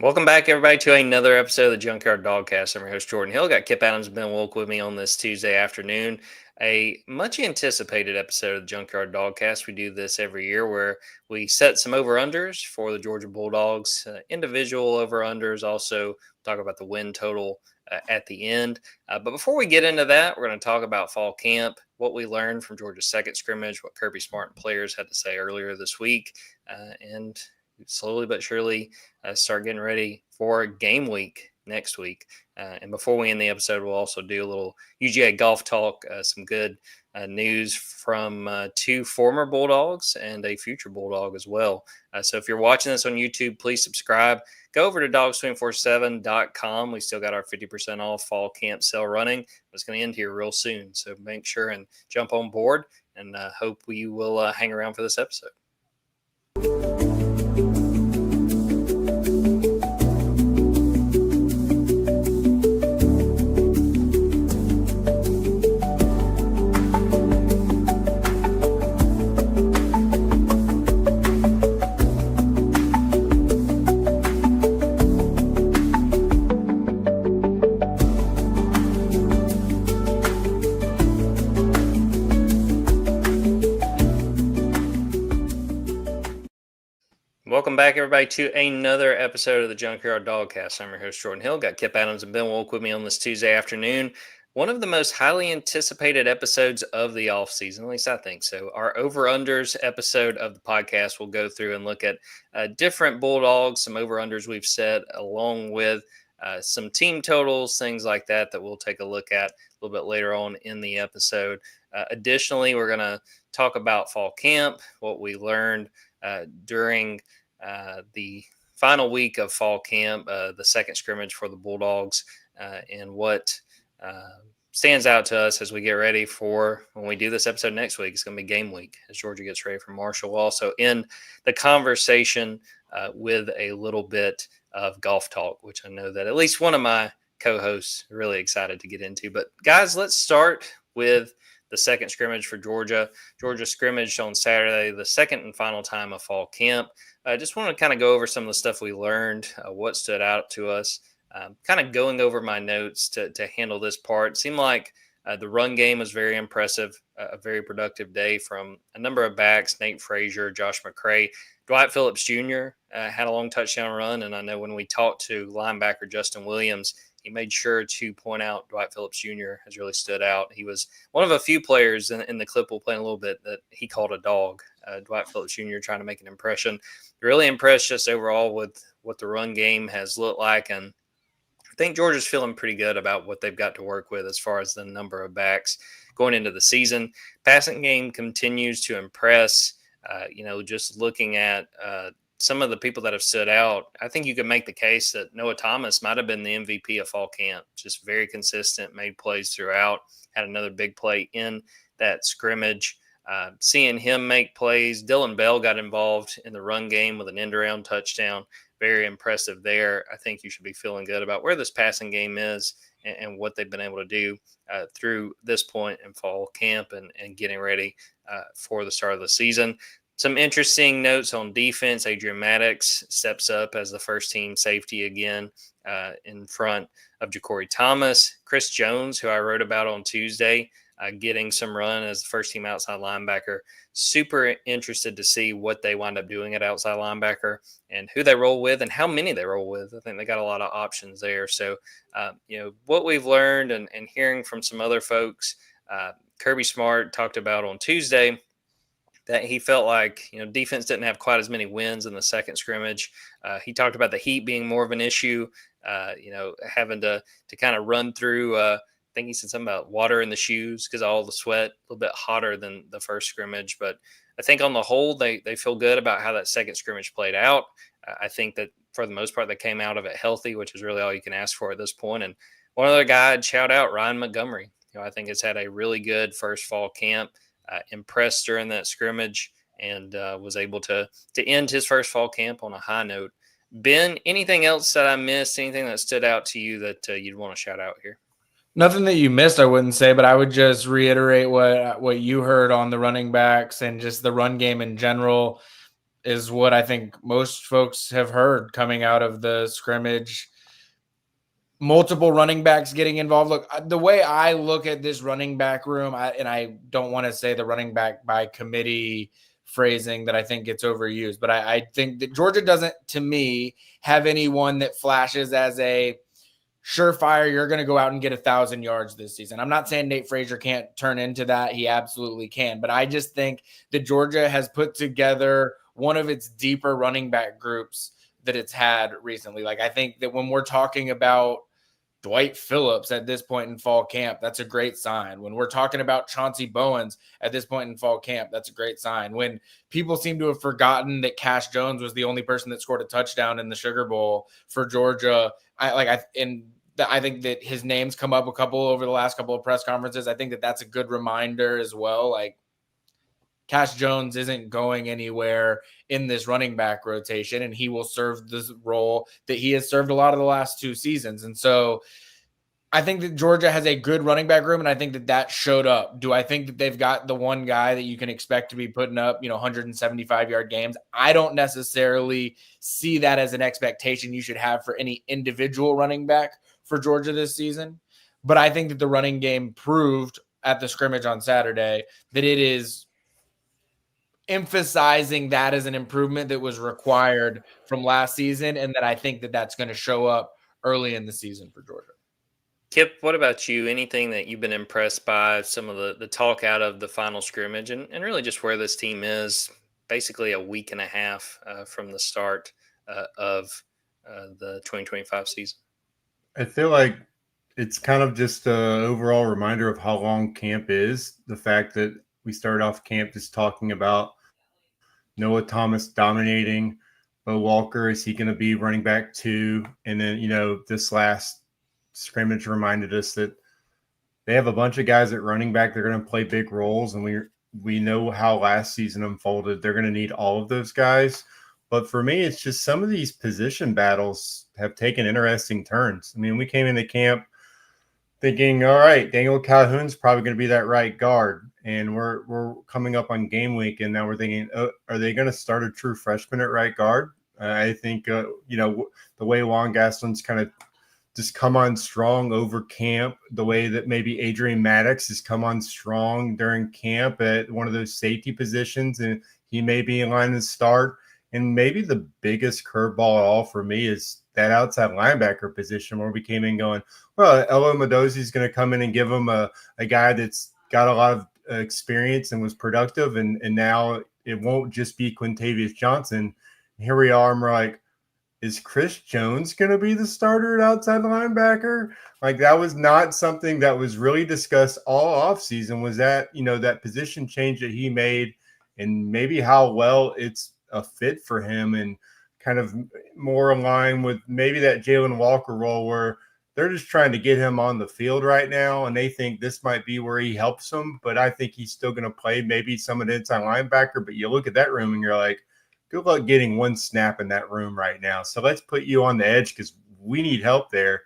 Welcome back, everybody, to another episode of the Junkyard Dawgcast. I'm your host, Jordan Hill. Got Kipp Adams and Ben Wolk with me on this Tuesday afternoon. A much anticipated episode of the Junkyard Dawgcast. We do this every year where we set some over-unders for the Georgia Bulldogs, individual over-unders. Also, talk about the win total at the end. But before we get into that, we're going to talk about fall camp, what we learned from Georgia's second scrimmage, what Kirby Smart and players had to say earlier this week, and slowly but surely start getting ready for game week next week. And before we end the episode, we'll also do a little UGA golf talk, some good news from two former Bulldogs and a future Bulldog as well. So if you're watching this on YouTube, please subscribe. Go over to dogs247.com. We still got our 50% off fall camp sale running. It's going to end here real soon. So make sure and jump on board, and hope you will hang around for this episode. Welcome back, everybody, to another episode of the Junkyard Dawgcast. I'm your host, Jordan Hill. Got Kipp Adams and Ben Wolk with me on this Tuesday afternoon. One of the most highly anticipated episodes of the offseason, at least I think so. Our over-unders episode of the podcast will go through and look at different Bulldogs, some over-unders we've set, along with some team totals, things like that we'll take a look at a little bit later on in the episode. Additionally, we're going to talk about fall camp, what we learned during the final week of fall camp, the second scrimmage for the Bulldogs, and what stands out to us as we get ready for when we do this episode next week. It's going to be game week as Georgia gets ready for Marshall. We'll also end the conversation with a little bit of golf talk, which I know that at least one of my co-hosts are really excited to get into. But guys, let's start with the second scrimmage for Georgia. Georgia scrimmaged on Saturday, the second and final time of fall camp. I just want to kind of go over some of the stuff we learned, what stood out to us, kind of going over my notes to handle this part. It seemed like the run game was very impressive, a very productive day from a number of backs, Nate Frazier, Josh McCray. Dwight Phillips Jr. Had a long touchdown run, and I know when we talked to linebacker Justin Williams, he made sure to point out Dwight Phillips Jr. has really stood out. He was one of a few players in the clip we'll play in a little bit that he called a dog. Dwight Phillips Jr. trying to make an impression. Really impressed just overall with what the run game has looked like. And I think Georgia's feeling pretty good about what they've got to work with as far as the number of backs going into the season. Passing game continues to impress. Just looking at some of the people that have stood out, I think you could make the case that Noah Thomas might have been the MVP of fall camp. Just very consistent, made plays throughout, had another big play in that scrimmage. Seeing him make plays, Dylan Bell got involved in the run game with an end-around touchdown. Very impressive there. I think you should be feeling good about where this passing game is and what they've been able to do through this point in fall camp and getting ready for the start of the season. Some interesting notes on defense. Adrian Maddox steps up as the first team safety again in front of Ja'Cory Thomas. Chris Jones, who I wrote about on Tuesday, getting some run as the first team outside linebacker. Super interested to see what they wind up doing at outside linebacker and who they roll with and how many they roll with. I think they got a lot of options there. So, what we've learned and hearing from some other folks, Kirby Smart talked about on Tuesday that he felt like, defense didn't have quite as many wins in the second scrimmage. He talked about the heat being more of an issue, having to kind of run through, I think he said something about water in the shoes because of all the sweat, a little bit hotter than the first scrimmage. But I think on the whole, they feel good about how that second scrimmage played out. I think that for the most part, they came out of it healthy, which is really all you can ask for at this point. And one other guy I'd shout out, Ryan Montgomery. I think has had a really good first fall camp. Impressed during that scrimmage and was able to end his first fall camp on a high note. Ben, anything else that I missed, anything that stood out to you that you'd want to shout out here? Nothing that you missed, I wouldn't say, but I would just reiterate what you heard on the running backs and just the run game in general. is what I think most folks have heard coming out of the scrimmage. Multiple running backs getting involved. Look, the way I look at this running back room, and I don't want to say the running back by committee phrasing that I think gets overused, but I think that Georgia doesn't, to me, have anyone that flashes as a surefire, you're going to go out and get 1,000 yards this season. I'm not saying Nate Frazier can't turn into that. He absolutely can. But I just think that Georgia has put together one of its deeper running back groups that it's had recently. Like, I think that when we're talking about Dwight Phillips at this point in fall camp, that's a great sign. When we're talking about Chauncey Bowens at this point in fall camp, that's a great sign. When people seem to have forgotten that Cash Jones was the only person that scored a touchdown in the Sugar Bowl for Georgia, I think that his name's come up a couple over the last couple of press conferences. I think that that's a good reminder as well. Like, Cash Jones isn't going anywhere in this running back rotation, and he will serve this role that he has served a lot of the last 2 seasons. And so I think that Georgia has a good running back room, and I think that that showed up. Do I think that they've got the one guy that you can expect to be putting up, 175-yard games? I don't necessarily see that as an expectation you should have for any individual running back for Georgia this season. But I think that the running game proved at the scrimmage on Saturday that it is emphasizing that as an improvement that was required from last season, and that I think that that's going to show up early in the season for Georgia. Kipp, what about you? Anything that you've been impressed by, some of the talk out of the final scrimmage, and really just where this team is basically a week and a half from the start of the 2025 season? I feel like it's kind of just an overall reminder of how long camp is. The fact that we started off camp just talking about Noah Thomas dominating. Bo Walker, is he going to be running back 2? And then, this last scrimmage reminded us that they have a bunch of guys at running back. They're going to play big roles, and we know how last season unfolded. They're going to need all of those guys. But for me, it's just some of these position battles have taken interesting turns. I mean, we came into camp thinking, all right, Daniel Calhoun's probably going to be that right guard. And we're coming up on game week, and now we're thinking, are they going to start a true freshman at right guard? I think, the way Juan Gaston's kind of just come on strong over camp, the way that maybe Adrian Maddox has come on strong during camp at one of those safety positions, and he may be in line to start. And maybe the biggest curveball at all for me is that outside linebacker position, where we came in going, well, Elo Mendoza is going to come in and give him a guy that's got a lot of experience and was productive, and now it won't just be Quintavious Johnson. Here we are, and we're like, is Chris Jones going to be the starter at outside linebacker? Like, that was not something that was really discussed all offseason, was that, that position change that he made, and maybe how well it's a fit for him, and kind of more aligned with maybe that Jalen Walker role, where they're just trying to get him on the field right now, and they think this might be where he helps them. But I think he's still going to play maybe some of the inside linebacker. But you look at that room and you're like, good luck getting one snap in that room right now. So let's put you on the edge because we need help there.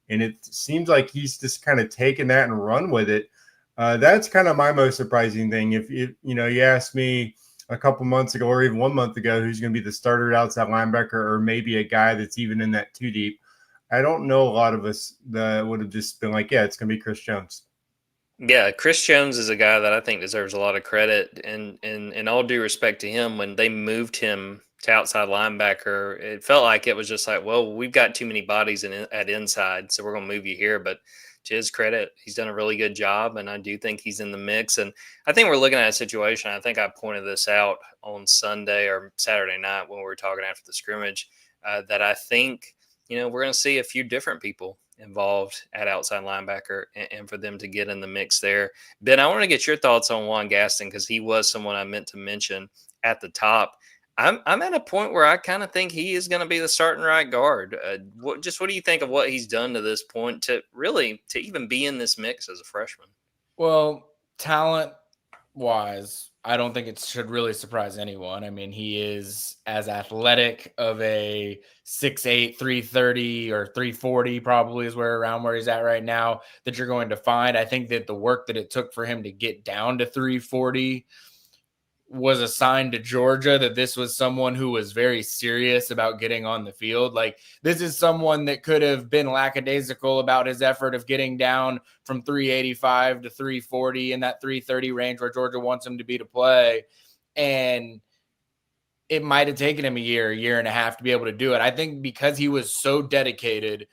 And it seems like he's just kind of taken that and run with it. That's kind of my most surprising thing. If you asked me a couple months ago or even 1 month ago who's going to be the starter outside linebacker, or maybe a guy that's even in that 2 deep, I don't know a lot of us that would have just been like, yeah, it's going to be Chris Jones. Yeah, Chris Jones is a guy that I think deserves a lot of credit. And in all due respect to him, when they moved him to outside linebacker, it felt like it was just like, well, we've got too many bodies at inside, so we're going to move you here. But to his credit, he's done a really good job, and I do think he's in the mix. And I think we're looking at a situation, I think I pointed this out on Sunday or Saturday night when we were talking after the scrimmage, that I think – we're going to see a few different people involved at outside linebacker, and for them to get in the mix there. Ben, I want to get your thoughts on Juan Gaston, because he was someone I meant to mention at the top. I'm at a point where I kind of think he is going to be the starting right guard. What do you think of what he's done to this point to even be in this mix as a freshman? Well, talent-wise, I don't think it should really surprise anyone. I mean, he is as athletic of a 6'8", 330 or 340 probably is around where he's at right now that you're going to find. I think that the work that it took for him to get down to 340 was assigned to Georgia, that this was someone who was very serious about getting on the field. Like, this is someone that could have been lackadaisical about his effort of getting down from 385 to 340 in that 330 range where Georgia wants him to be to play. And it might have taken him a year and a half to be able to do it. I think because he was so dedicated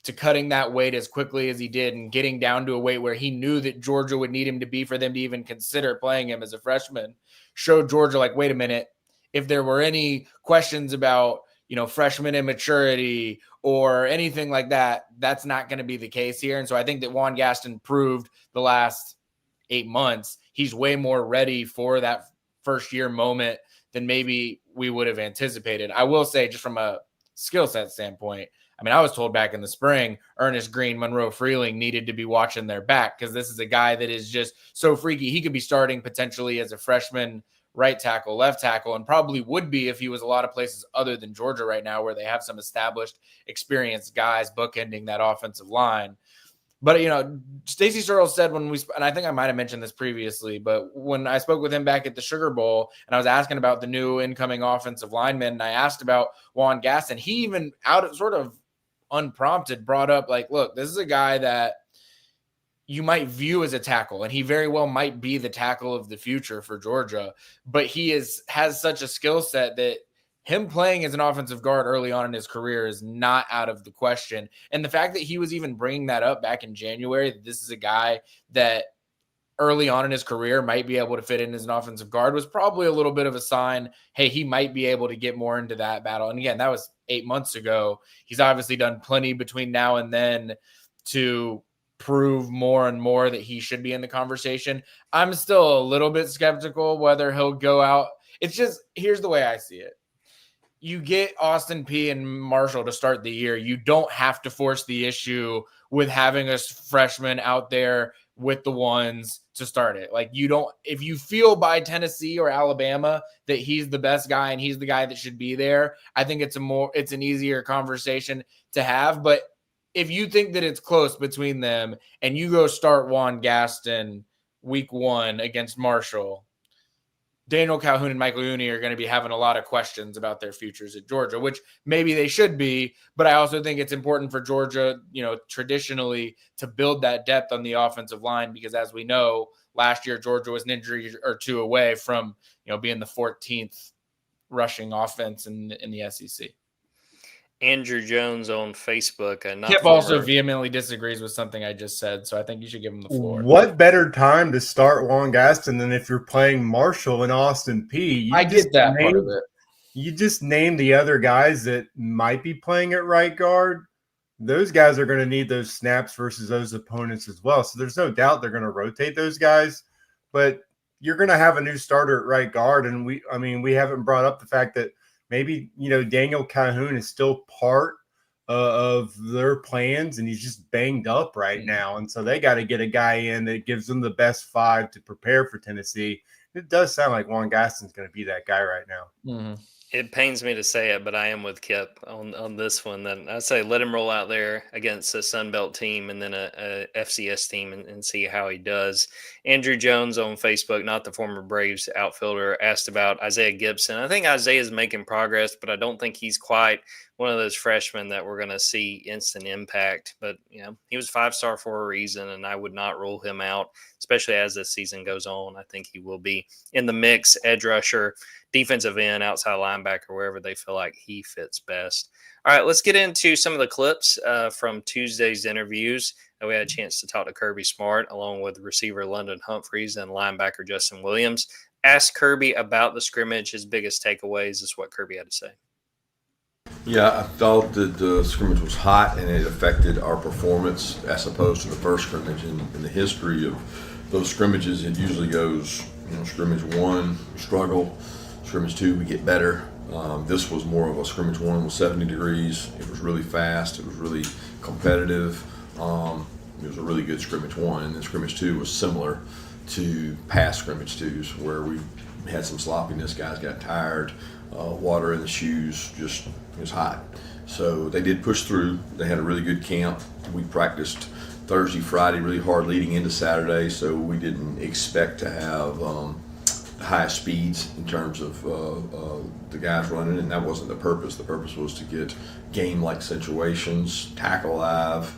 to cutting that weight as quickly as he did and getting down to a weight where he knew that Georgia would need him to be for them to even consider playing him as a freshman, showed Georgia, like, wait a minute, if there were any questions about, freshman immaturity or anything like that, that's not going to be the case here. And so I think that Juan Gaston proved the last 8 months he's way more ready for that first year moment than maybe we would have anticipated. I will say, just from a skill set standpoint, I mean, I was told back in the spring, Ernest Green, Monroe Freeling needed to be watching their back because this is a guy that is just so freaky. He could be starting potentially as a freshman right tackle, left tackle, and probably would be if he was a lot of places other than Georgia right now where they have some established, experienced guys bookending that offensive line. But, Stacey Searles said and I think I might have mentioned this previously, but when I spoke with him back at the Sugar Bowl and I was asking about the new incoming offensive lineman, and I asked about Juan Gaston, he even sort of unprompted brought up, like, look, this is a guy that you might view as a tackle, and he very well might be the tackle of the future for Georgia, but he has such a skill set that him playing as an offensive guard early on in his career is not out of the question. And the fact that he was even bringing that up back in January, that this is a guy that early on in his career might be able to fit in as an offensive guard, was probably a little bit of a sign, hey, he might be able to get more into that battle. And again, that was 8 months ago. He's obviously done plenty between now and then to prove more and more that he should be in the conversation. I'm still a little bit skeptical whether he'll go out. It's just, here's the way I see it. You get Austin P and Marshall to start the year. You don't have to force the issue with having a freshman out there with the ones to start it. Like, you don't, if you feel by Tennessee or Alabama that he's the best guy and he's the guy that should be there, I think it's an easier conversation to have. But if you think that it's close between them and you go start Juan Gaston week 1 against Marshall, Daniel Calhoun and Michael Uni are going to be having a lot of questions about their futures at Georgia, which maybe they should be. But I also think it's important for Georgia, traditionally, to build that depth on the offensive line, because as we know, last year, Georgia was an injury or two away from, being the 14th rushing offense in the SEC. Andrew Jones on Facebook. Kipp also vehemently disagrees with something I just said, so I think you should give him the floor. What better time to start Juan Gaston than if you're playing Marshall and Austin P? I get that part of it. You just name the other guys that might be playing at right guard. Those guys are going to need those snaps versus those opponents as well. So there's no doubt they're going to rotate those guys. But you're going to have a new starter at right guard, and we haven't brought up the fact that maybe, Daniel Calhoun is still part of their plans, and he's just banged up right now. And so they got to get a guy in that gives them the best 5 to prepare for Tennessee. It does sound like Juan Gaston's going to be that guy right now. Mm-hmm. It pains me to say it, but I am with Kipp on this one. Then I say let him roll out there against a Sun Belt team and then a FCS team and see how he does. Andrew Jones on Facebook, not the former Braves outfielder, asked about Isaiah Gibson. I think Isaiah's making progress, but I don't think he's quite one of those freshmen that we're going to see instant impact. But, he was 5-star for a reason, and I would not rule him out, especially as this season goes on. I think he will be in the mix, edge rusher, defensive end, outside linebacker, wherever they feel like he fits best. All right, let's get into some of the clips from Tuesday's interviews. We had a chance to talk to Kirby Smart along with receiver London Humphreys and linebacker Justin Williams. Asked Kirby about the scrimmage. His biggest takeaways is what Kirby had to say. Yeah, I felt that the scrimmage was hot and it affected our performance as opposed to the first scrimmage. In the history of those scrimmages, it usually goes, scrimmage 1, we struggle, scrimmage 2, we get better. This was more of a scrimmage 1 was 70 degrees. It was really fast. It was really competitive. It was a really good scrimmage 1, and then scrimmage 2 was similar to past scrimmage 2s where we had some sloppiness. Guys got tired, water in the shoes, just it was hot. So they did push through. They had a really good camp. We practiced Thursday, Friday really hard leading into Saturday, so we didn't expect to have highest speeds in terms of the guys running, and that wasn't the purpose. The purpose was to get game-like situations, tackle live.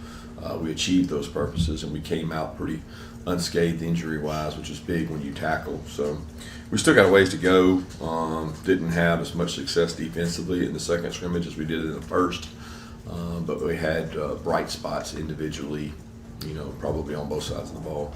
We achieved those purposes, and we came out pretty unscathed injury-wise, which is big when you tackle. So we still got a ways to go. Didn't have as much success defensively in the second scrimmage as we did in the first, but we had bright spots individually, probably on both sides of the ball.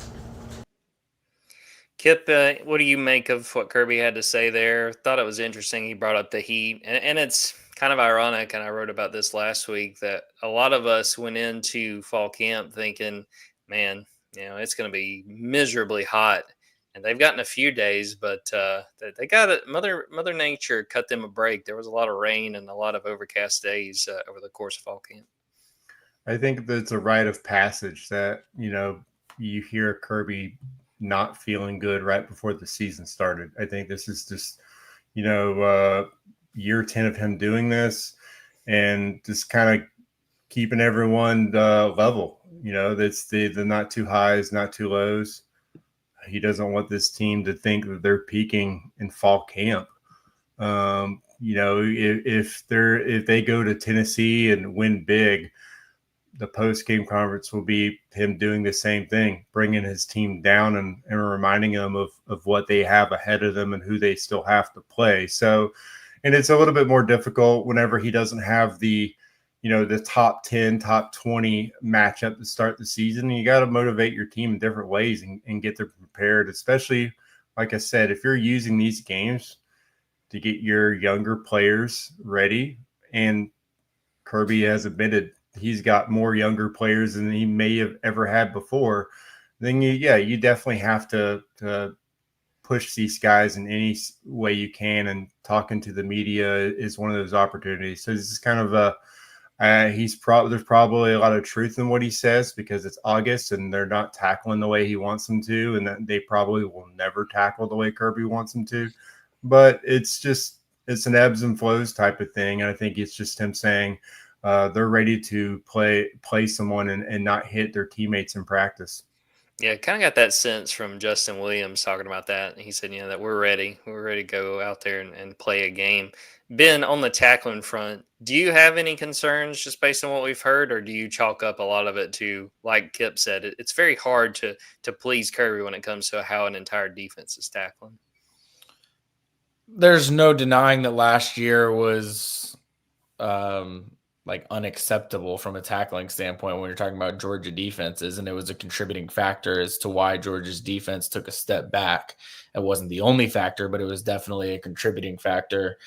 Kipp, what do you make of what Kirby had to say there? Thought it was interesting. He brought up the heat, and it's kind of ironic, and I wrote about this last week, that a lot of us went into fall camp thinking, man, it's going to be miserably hot. And they've gotten a few days, but they got it. Mother Nature cut them a break. There was a lot of rain and a lot of overcast days over the course of fall camp. I think that it's a rite of passage that, you hear Kirby not feeling good right before the season started. I think this is just, year 10 of him doing this and just kind of keeping everyone level. That's the not too highs, not too lows. He doesn't want this team to think that they're peaking in fall camp. If they go to Tennessee and win big, the post-game conference will be him doing the same thing, bringing his team down and reminding them of what they have ahead of them and who they still have to play. So, and it's a little bit more difficult whenever he doesn't have the top 10, top 20 matchup to start the season. You got to motivate your team in different ways and get them prepared, especially, like I said, if you're using these games to get your younger players ready. And Kirby has admitted he's got more younger players than he may have ever had before. Then you definitely have to push these guys in any way you can. And talking to the media is one of those opportunities. So this is kind of there's probably a lot of truth in what he says because it's August and they're not tackling the way he wants them to, and that they probably will never tackle the way Kirby wants them to. But it's an ebbs and flows type of thing. And I think it's just him saying they're ready to play someone and not hit their teammates in practice. Yeah, kind of got that sense from Justin Williams talking about that. He said, that we're ready. We're ready to go out there and play a game. Ben, on the tackling front, do you have any concerns just based on what we've heard, or do you chalk up a lot of it to, like Kipp said, it's very hard to please Kirby when it comes to how an entire defense is tackling? There's no denying that last year was unacceptable from a tackling standpoint when you're talking about Georgia defenses, and it was a contributing factor as to why Georgia's defense took a step back. It wasn't the only factor, but it was definitely a contributing factor.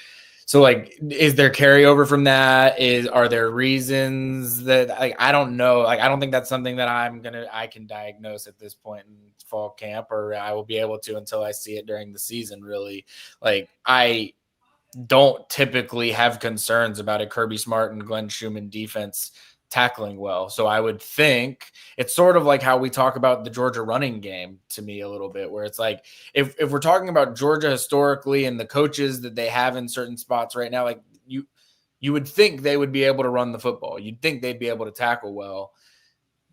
So, is there carryover from that? Are there reasons that I don't know? I don't think that's something that I can diagnose at this point in fall camp, or I will be able to until I see it during the season. Really, I don't typically have concerns about a Kirby Smart and Glenn Schumann defense tackling well. So I would think it's sort of like how we talk about the Georgia running game to me a little bit, where it's like, if we're talking about Georgia historically and the coaches that they have in certain spots right now, you would think they would be able to run the football. You'd think they'd be able to tackle well.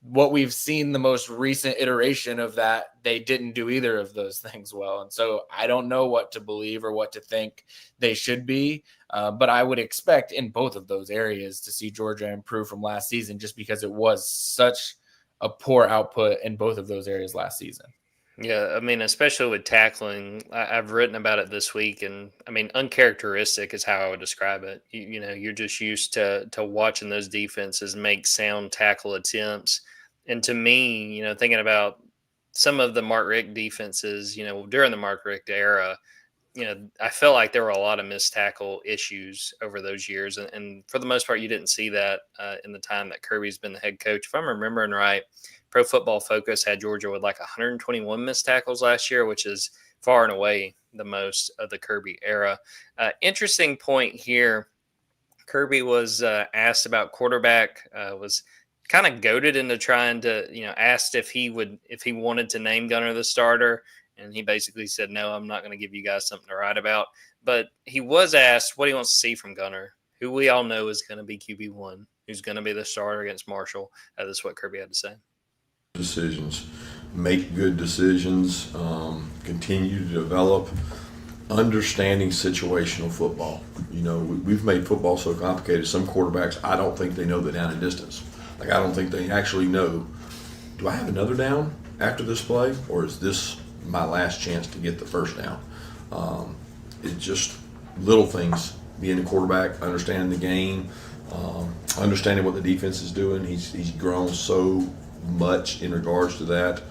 What we've seen the most recent iteration of that, they didn't do either of those things well. And so I don't know what to believe or what to think they should be. But I would expect in both of those areas to see Georgia improve from last season, just because it was such a poor output in both of those areas last season. Yeah, especially with tackling, I've written about it this week, and uncharacteristic is how I would describe it. You're just used to watching those defenses make sound tackle attempts, and to me, thinking about some of the Mark Richt defenses, during the Mark Richt era, I felt like there were a lot of missed tackle issues over those years, and for the most part, you didn't see that in the time that Kirby's been the head coach. If I'm remembering right, Pro Football Focus had Georgia with 121 missed tackles last year, which is far and away the most of the Kirby era. Interesting point here. Kirby was asked about quarterback, was kind of goaded into trying to, asked if he wanted to name Gunner the starter. And he basically said, no, I'm not going to give you guys something to write about. But he was asked what he wants to see from Gunner, who we all know is going to be QB1, who's going to be the starter against Marshall. That's what Kirby had to say. Decisions. make good decisions, continue to develop, understanding situational football. You know, we've made football so complicated. Some quarterbacks, I don't think they know the down and distance. Like, I don't think they actually know, do I have another down after this play, or is this my last chance to get the first down? It's just little things. Being a quarterback, understanding the game, understanding what the defense is doing. He's grown so much in regards to that.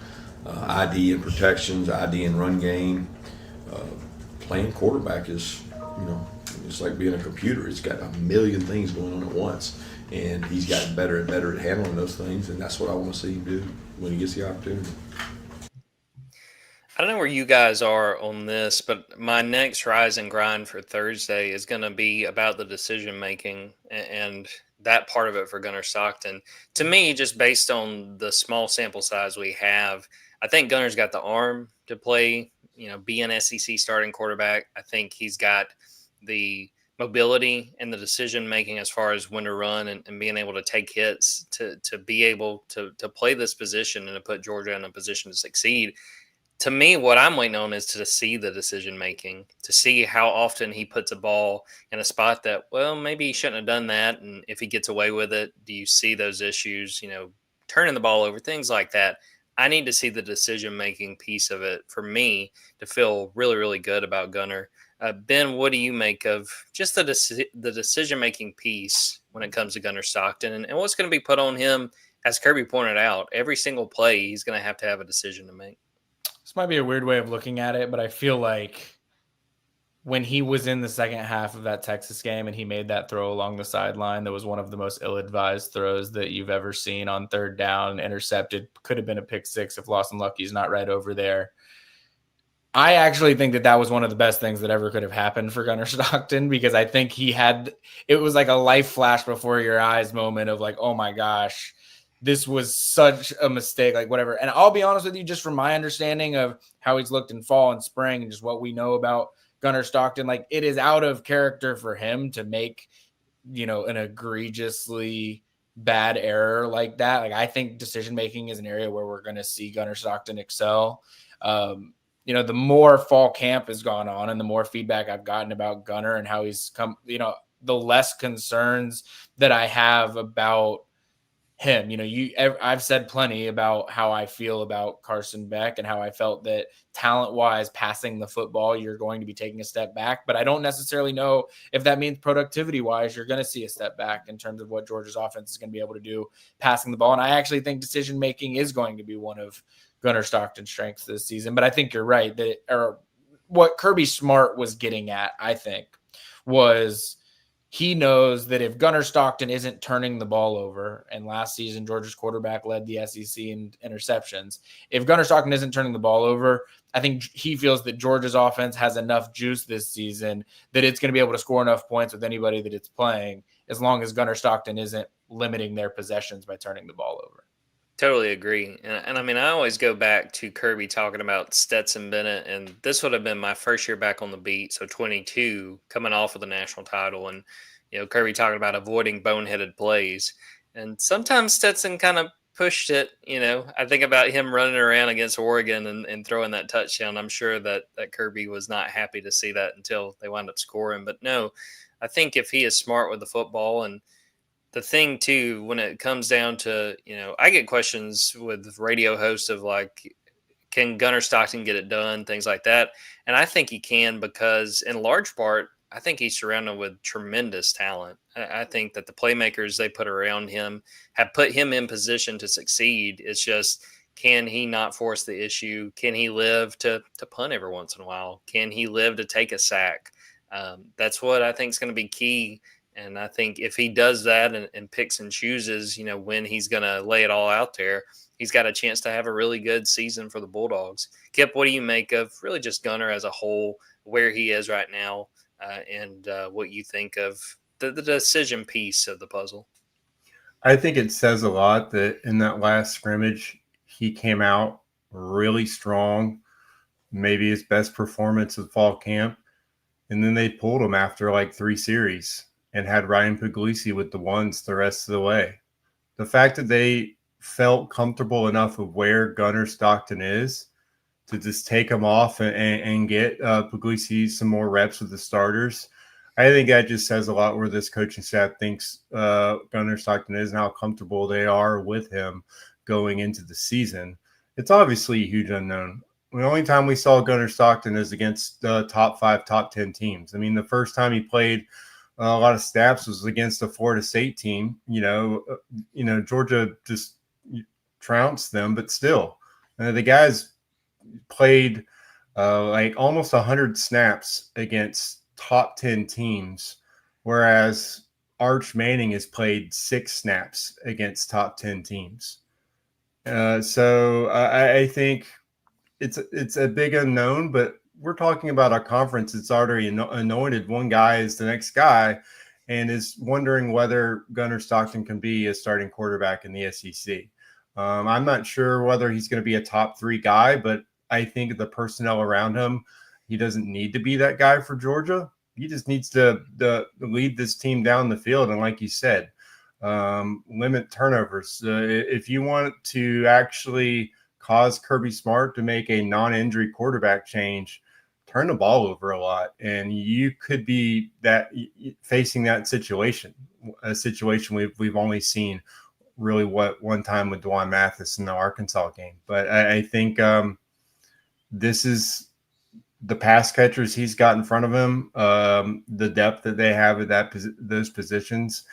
ID and protections, ID and run game. Playing quarterback is, you know, it's like being a computer. It's got a million things going on at once, and he's gotten better and better at handling those things, and that's what I want to see him do when he gets the opportunity. I don't know where you guys are on this, but my next rise and grind for Thursday is going to be about the decision making and that part of it for Gunnar Stockton. To me, just based on the small sample size we have, I think Gunnar's got the arm to play, you know, be an SEC starting quarterback. I think he's got the mobility and the decision making as far as when to run and being able to take hits to be able to play this position and to put Georgia in a position to succeed. To me, what I'm waiting on is to see the decision making, to see how often he puts a ball in a spot that, well, maybe he shouldn't have done that. And if he gets away with it, do you see those issues, you know, turning the ball over, things like that? I need to see the decision making piece of it for me to feel really, really good about Gunnar. Ben, what do you make of just the decision making piece when it comes to Gunnar Stockton and what's going to be put on him? As Kirby pointed out, every single play he's going to have a decision to make. This might be a weird way of looking at it, but I feel like when he was in the second half of that Texas game and he made that throw along the sideline, that was one of the most ill-advised throws that you've ever seen on third down, intercepted, could have been a pick six if Lawson Lucky's not right over there. I actually think that was one of the best things that ever could have happened for Gunnar Stockton, because I think it was like a life flash before your eyes moment of like, oh my gosh, this was such a mistake, like whatever. And I'll be honest with you, just from my understanding of how he's looked in fall and spring and just what we know about Gunnar Stockton, like it is out of character for him to make, you know, an egregiously bad error like that. Like I think decision-making is an area where we're going to see Gunnar Stockton excel. You know, the more fall camp has gone on and the more feedback I've gotten about Gunnar and how he's come, you know, the less concerns that I have about him. You know, I've said plenty about how I feel about Carson Beck and how I felt that talent-wise, passing the football, you're going to be taking a step back. But I don't necessarily know if that means productivity-wise, you're going to see a step back in terms of what Georgia's offense is going to be able to do passing the ball. And I actually think decision-making is going to be one of Gunnar Stockton's strengths this season. But I think you're right that what Kirby Smart was getting at, I think, was he knows that if Gunnar Stockton isn't turning the ball over, and last season Georgia's quarterback led the SEC in interceptions, if Gunnar Stockton isn't turning the ball over, I think he feels that Georgia's offense has enough juice this season that it's going to be able to score enough points with anybody that it's playing, as long as Gunnar Stockton isn't limiting their possessions by turning the ball over. Totally agree. And I mean, I always go back to Kirby talking about Stetson Bennett, and this would have been my first year back on the beat. So 22 coming off of the national title, and, you know, Kirby talking about avoiding boneheaded plays. And sometimes Stetson kind of pushed it. You know, I think about him running around against Oregon and throwing that touchdown. I'm sure that Kirby was not happy to see that until they wound up scoring. But no, I think if he is smart with the football, and the thing too, when it comes down to, you know, I get questions with radio hosts of like, can Gunnar Stockton get it done? Things like that. And I think he can, because in large part, I think he's surrounded with tremendous talent. I think that the playmakers they put around him have put him in position to succeed. It's just, can he not force the issue? Can he live to punt every once in a while? Can he live to take a sack? That's what I think is going to be key. And I think if he does that and picks and chooses, you know, when he's going to lay it all out there, he's got a chance to have a really good season for the Bulldogs. Kipp, what do you make of really just Gunnar as a whole, where he is right now, and what you think of the decision piece of the puzzle? I think it says a lot that in that last scrimmage, he came out really strong, maybe his best performance of fall camp. And then they pulled him after like 3 series and had Ryan Puglisi with the ones the rest of the way. The fact that they felt comfortable enough of where Gunnar Stockton is to just take him off and get Puglisi some more reps with the starters. I think that just says a lot where this coaching staff thinks Gunnar Stockton is and how comfortable they are with him going into the season. It's obviously a huge unknown. The only time we saw Gunnar Stockton is against the top 5, top 10 teams. I mean, the first time he played a lot of snaps was against the Florida State team. Georgia just trounced them, but still, the guys played like almost 100 snaps against top 10 teams, whereas Arch Manning has played 6 snaps against top 10 teams. So I think it's a big unknown, but we're talking about a conference that's already anointed one guy as the next guy and is wondering whether Gunnar Stockton can be a starting quarterback in the SEC. I'm not sure whether he's going to be a top 3 guy, but I think the personnel around him, he doesn't need to be that guy for Georgia. He just needs to lead this team down the field. And like you said, limit turnovers. If you want to actually cause Kirby Smart to make a non-injury quarterback change, turn the ball over a lot. And you could be facing that situation, a situation we've only seen really one time with Dwan Mathis in the Arkansas game. But I think this is the pass catchers he's got in front of him. The depth that they have at those positions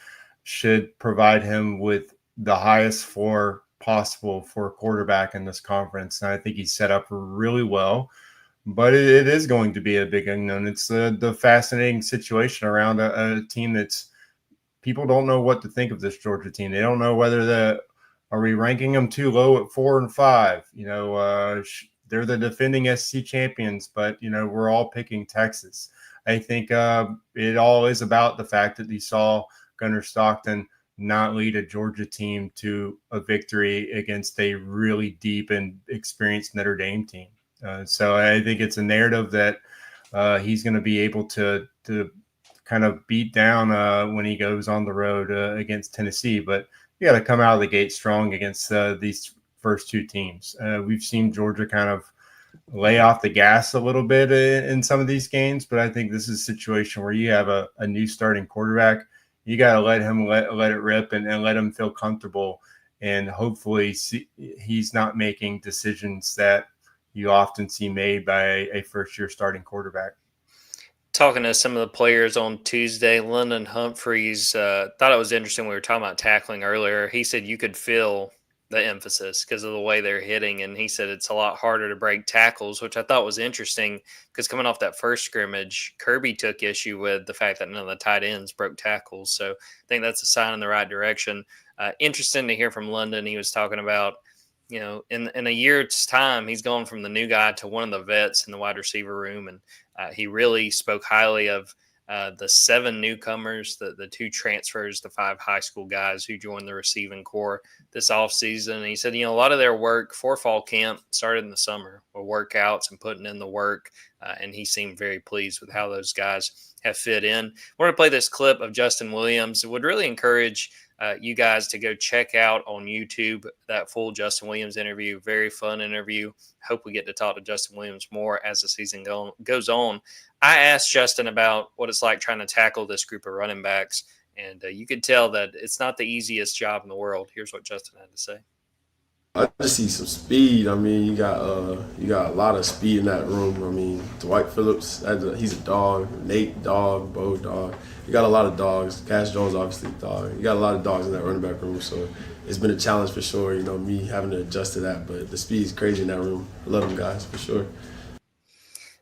should provide him with the highest floor possible for a quarterback in this conference. And I think he's set up really well. But it is going to be a big unknown. It's the fascinating situation around a team that's people don't know what to think of this Georgia team. They don't know whether are we ranking them too low at 4 and 5? They're the defending SEC champions, but we're all picking Texas. I think it all is about the fact that you saw Gunnar Stockton not lead a Georgia team to a victory against a really deep and experienced Notre Dame team. So I think it's a narrative that he's going to be able to kind of beat down when he goes on the road against Tennessee. But you got to come out of the gate strong against these first 2 teams. We've seen Georgia kind of lay off the gas a little bit in some of these games, but I think this is a situation where you have a new starting quarterback. You got to let him let it rip and let him feel comfortable, and hopefully he's not making decisions that you often see made by a first-year starting quarterback. Talking to some of the players on Tuesday, London Humphreys thought it was interesting. We were talking about tackling earlier. He said you could feel the emphasis because of the way they're hitting, and he said it's a lot harder to break tackles, which I thought was interesting because coming off that first scrimmage, Kirby took issue with the fact that none of the tight ends broke tackles. So I think that's a sign in the right direction. Interesting to hear from London. He was talking about, in a year's time, he's gone from the new guy to one of the vets in the wide receiver room, and he really spoke highly of the 7 newcomers, the 2 transfers, the 5 high school guys who joined the receiving corps this offseason. And he said, a lot of their work for fall camp started in the summer with workouts and putting in the work. And he seemed very pleased with how those guys have fit in. We're going to play this clip of Justin Williams. It would really encourage you guys to go check out on YouTube that full Justin Williams interview. Very fun interview. Hope we get to talk to Justin Williams more as the season goes on. I asked Justin about what it's like trying to tackle this group of running backs, and you could tell that it's not the easiest job in the world. Here's what Justin had to say. I just see some speed. I mean, you got a lot of speed in that room. I mean, Dwight Phillips, he's a dog. Nate, dog. Bo, dog. You got a lot of dogs. Cash Jones, obviously, dog. You got a lot of dogs in that running back room. So it's been a challenge for sure. Me having to adjust to that. But the speed is crazy in that room. I love them guys for sure.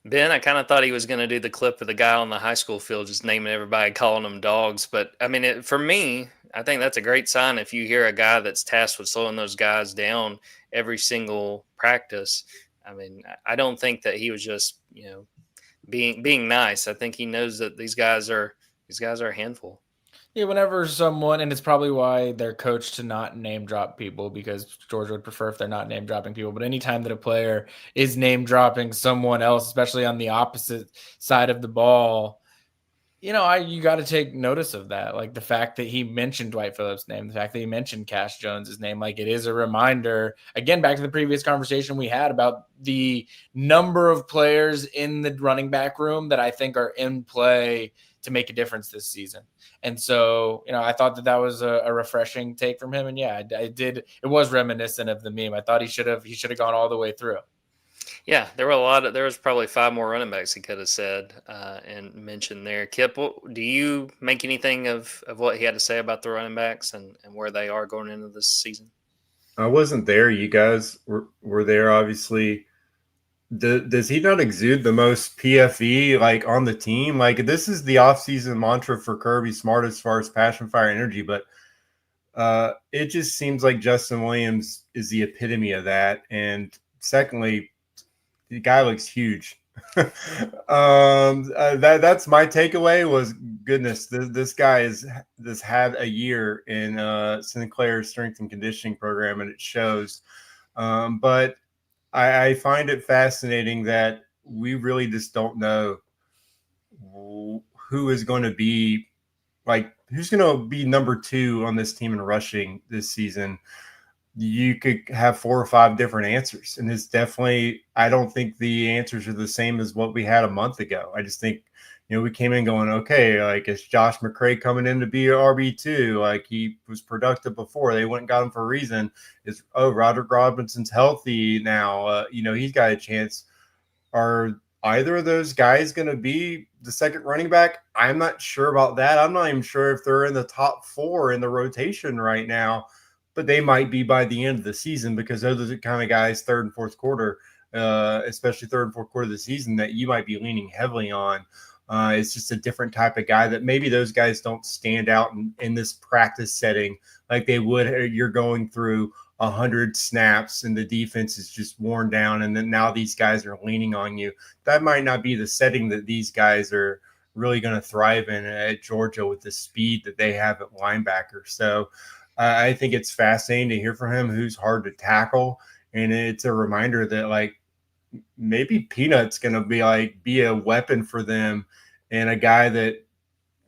Ben, I kind of thought he was going to do the clip of the guy on the high school field just naming everybody, calling them dogs. But, I mean, for me, I think that's a great sign if you hear a guy that's tasked with slowing those guys down every single practice. I mean, I don't think that he was just, being nice. I think he knows that these guys are a handful. Yeah, whenever someone, and it's probably why they're coached to not name drop people, because Georgia would prefer if they're not name dropping people. But anytime that a player is name dropping someone else, especially on the opposite side of the ball, you got to take notice of that. Like the fact that he mentioned Dwight Phillips' name, the fact that he mentioned Cash Jones's name, like it is a reminder, again, back to the previous conversation we had about the number of players in the running back room that I think are in play to make a difference this season. And so, I thought that was a refreshing take from him. And yeah, I did. It was reminiscent of the meme. I thought he should have gone all the way through. Yeah, there was probably 5 more running backs he could have said and mentioned there. Kipp, do you make anything of what he had to say about the running backs and where they are going into this season? I wasn't there. You guys were there, obviously. Does he not exude the most PFE like on the team? Like this is the offseason mantra for Kirby Smart as far as passion, fire, energy, but it just seems like Justin Williams is the epitome of that. And secondly, the guy looks huge. That's my takeaway was goodness. This guy has had a year in Sinclair's strength and conditioning program, and it shows. But I find it fascinating that we really just don't know who is going to be who's going to be number 2 on this team in rushing this season. You could have 4 or 5 different answers. And it's definitely, I don't think the answers are the same as what we had a month ago. I just think, we came in going, okay, like is Josh McCray coming in to be an RB2? Like he was productive before. They went and got him for a reason. Roderick Robinson's healthy now. He's got a chance. Are either of those guys going to be the second running back? I'm not sure about that. I'm not even sure if they're in the top 4 in the rotation right now. But they might be by the end of the season because those are the kind of guys, third and fourth quarter, especially third and fourth quarter of the season, that you might be leaning heavily on. It's just a different type of guy that maybe those guys don't stand out in this practice setting like they would. You're going through 100 snaps and the defense is just worn down, and then now these guys are leaning on you. That might not be the setting that these guys are really going to thrive in at Georgia with the speed that they have at linebacker. So I think it's fascinating to hear from him who's hard to tackle. And it's a reminder that maybe Peanut's going to be a weapon for them, and a guy that,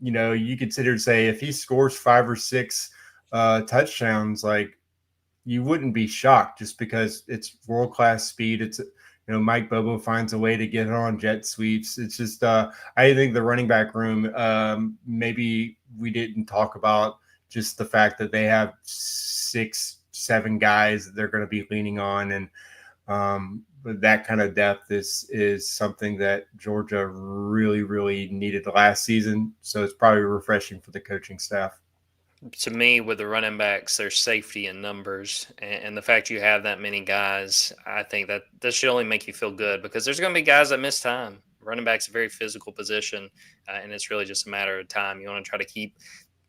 you consider say if he scores 5 or 6 touchdowns, you wouldn't be shocked just because it's world-class speed. It's, Mike Bobo finds a way to get it on jet sweeps. It's just, I think the running back room, maybe we didn't talk about just the fact that they have 6, 7 guys that they're going to be leaning on. And but that kind of depth is something that Georgia really, really needed last season. So it's probably refreshing for the coaching staff. To me, with the running backs, there's safety in numbers. And the fact you have that many guys, I think that should only make you feel good because there's going to be guys that miss time. Running back's a very physical position, and it's really just a matter of time. You want to try to keep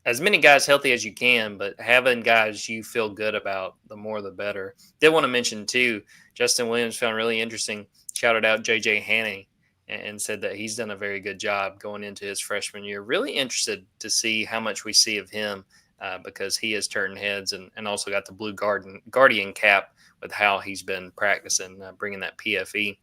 as many guys healthy as you can, but having guys you feel good about, the more the better. Did want to mention, too, Justin Williams found really interesting, shouted out J.J. Hannay and said that he's done a very good job going into his freshman year. Really interested to see how much we see of him because he has turned heads and also got the Blue Guardian cap with how he's been practicing, bringing that PFE.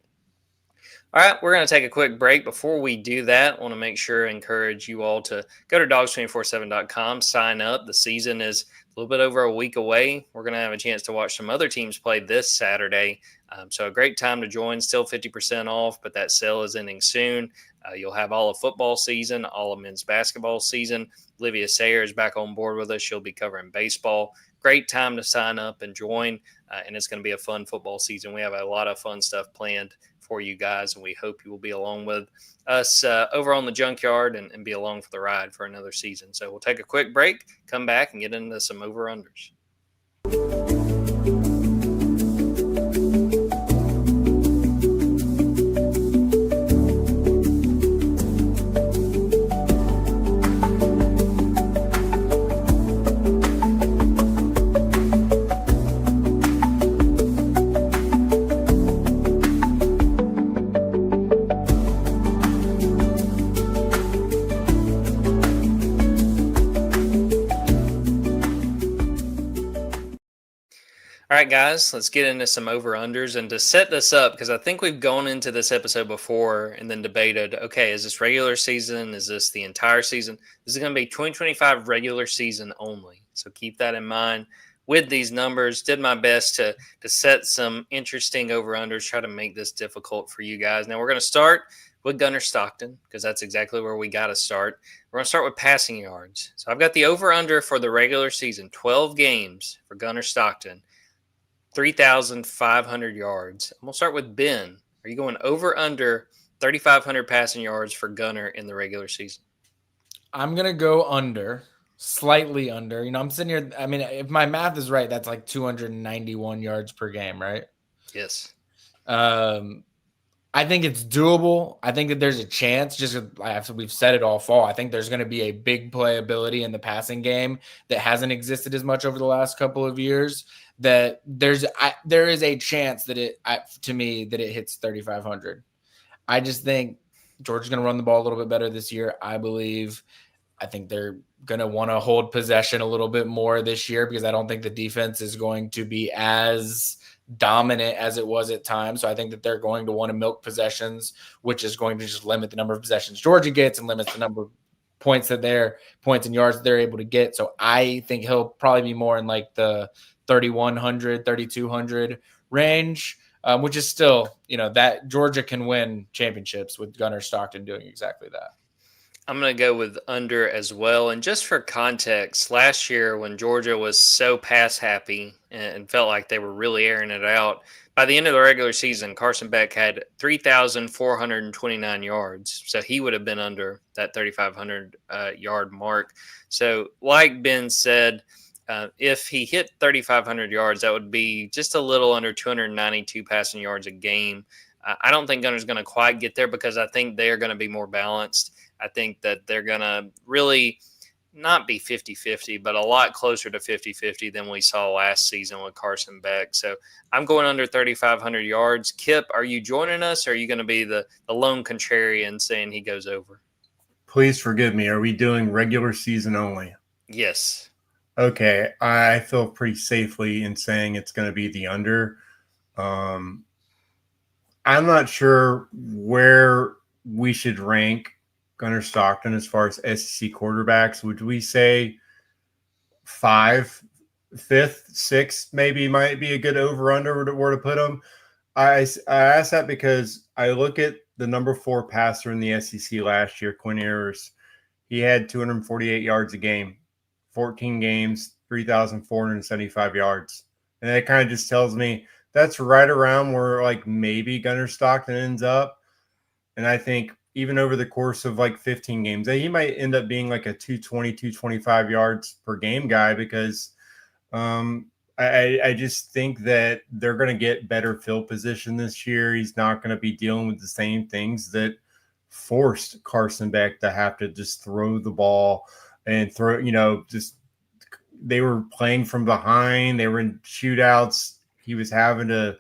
All right, we're going to take a quick break. Before we do that, I want to make sure encourage you all to go to dogs247.com, sign up. The season is a little bit over a week away. We're going to have a chance to watch some other teams play this Saturday. So a great time to join, still 50% off, but that sale is ending soon. You'll have all of football season, all of men's basketball season. Olivia Sayer is back on board with us. She'll be covering baseball. Great time to sign up and join, and it's going to be a fun football season. We have a lot of fun stuff planned for you guys, and we hope you will be along with us over on the Junkyard and be along for the ride for another season. So we'll take a quick break, come back, and get into some over-unders. All right, guys, let's get into some over-unders. And to set this up, because I think we've gone into this episode before and then debated, okay, is this regular season? Is this the entire season? This is going to be 2025 regular season only. So keep that in mind with these numbers. Did my best to set some interesting over-unders, try to make this difficult for you guys. Now, we're going to start with Gunnar Stockton, because that's exactly where we got to start. We're going to start with passing yards. So I've got the over-under for the regular season, 12 games for Gunnar Stockton. 3,500 yards. I'm going to start with Ben. Are you going over under 3,500 passing yards for Gunnar in the regular season? I'm going to go under, slightly under. I'm sitting here. I mean, if my math is right, that's like 291 yards per game, right? Yes. I think it's doable. I think that there's a chance, just after we've said it all fall, I think there's going to be a big playability in the passing game that hasn't existed as much over the last couple of years. That there is a chance that it hits 3,500. I just think Georgia's going to run the ball a little bit better this year. I think they're going to want to hold possession a little bit more this year because I don't think the defense is going to be as dominant as it was at times. So I think that they're going to want to milk possessions, which is going to just limit the number of possessions Georgia gets and limits the number of points and yards that they're able to get. So I think he'll probably be more in like the 3,100, 3,200 range, which is still, that Georgia can win championships with Gunnar Stockton doing exactly that. I'm going to go with under as well. And just for context, last year when Georgia was so pass happy and felt like they were really airing it out, by the end of the regular season, Carson Beck had 3,429 yards. So he would have been under that 3,500 yard mark. So like Ben said, if he hit 3,500 yards, that would be just a little under 292 passing yards a game. I don't think Gunnar's going to quite get there because I think they are going to be more balanced. I think that they're going to really not be 50-50, but a lot closer to 50-50 than we saw last season with Carson Beck. So I'm going under 3,500 yards. Kipp, are you joining us, or are you going to be the lone contrarian saying he goes over? Please forgive me. Are we doing regular season only? Yes. Okay. I feel pretty safely in saying it's going to be the under. I'm not sure where we should rank Gunnar Stockton as far as SEC quarterbacks. Would we say 5th, 6th, maybe might be a good over-under where to put him? I ask that because I look at the number 4 passer in the SEC last year, Quinn Ewers. He had 248 yards a game, 14 games, 3,475 yards. And that kind of just tells me that's right around where like maybe Gunnar Stockton ends up. And I think even over the course of like 15 games, he might end up being like a 220, 225 yards per game guy because I just think that they're going to get better field position this year. He's not going to be dealing with the same things that forced Carson Beck to have to just throw the ball and they were playing from behind. They were in shootouts. He was having to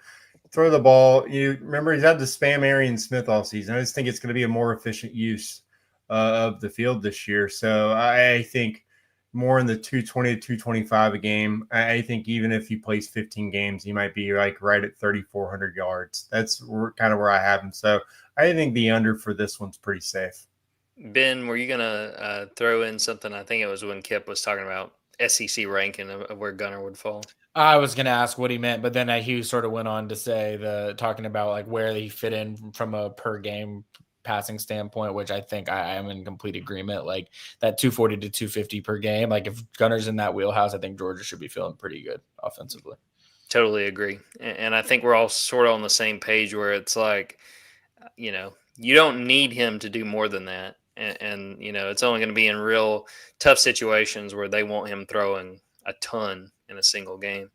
throw the ball. You remember he's had to spam Arian Smith all season. I just think it's going to be a more efficient use of the field this year. So I think more in the 220 to 225 a game. I think even if he plays 15 games, he might be like right at 3,400 yards. That's kind of where I have him. So I think the under for this one's pretty safe. Ben, were you going to throw in something? I think it was when Kipp was talking about SEC ranking of where Gunnar would fall. I was going to ask what he meant, but then he sort of went on to say talking about like where he fit in from a per game passing standpoint, which I think I am in complete agreement. Like that 240 to 250 per game. Like if Gunnar's in that wheelhouse, I think Georgia should be feeling pretty good offensively. Totally agree. And I think we're all sort of on the same page where it's like, you don't need him to do more than that. And it's only going to be in real tough situations where they want him throwing a ton in a single game.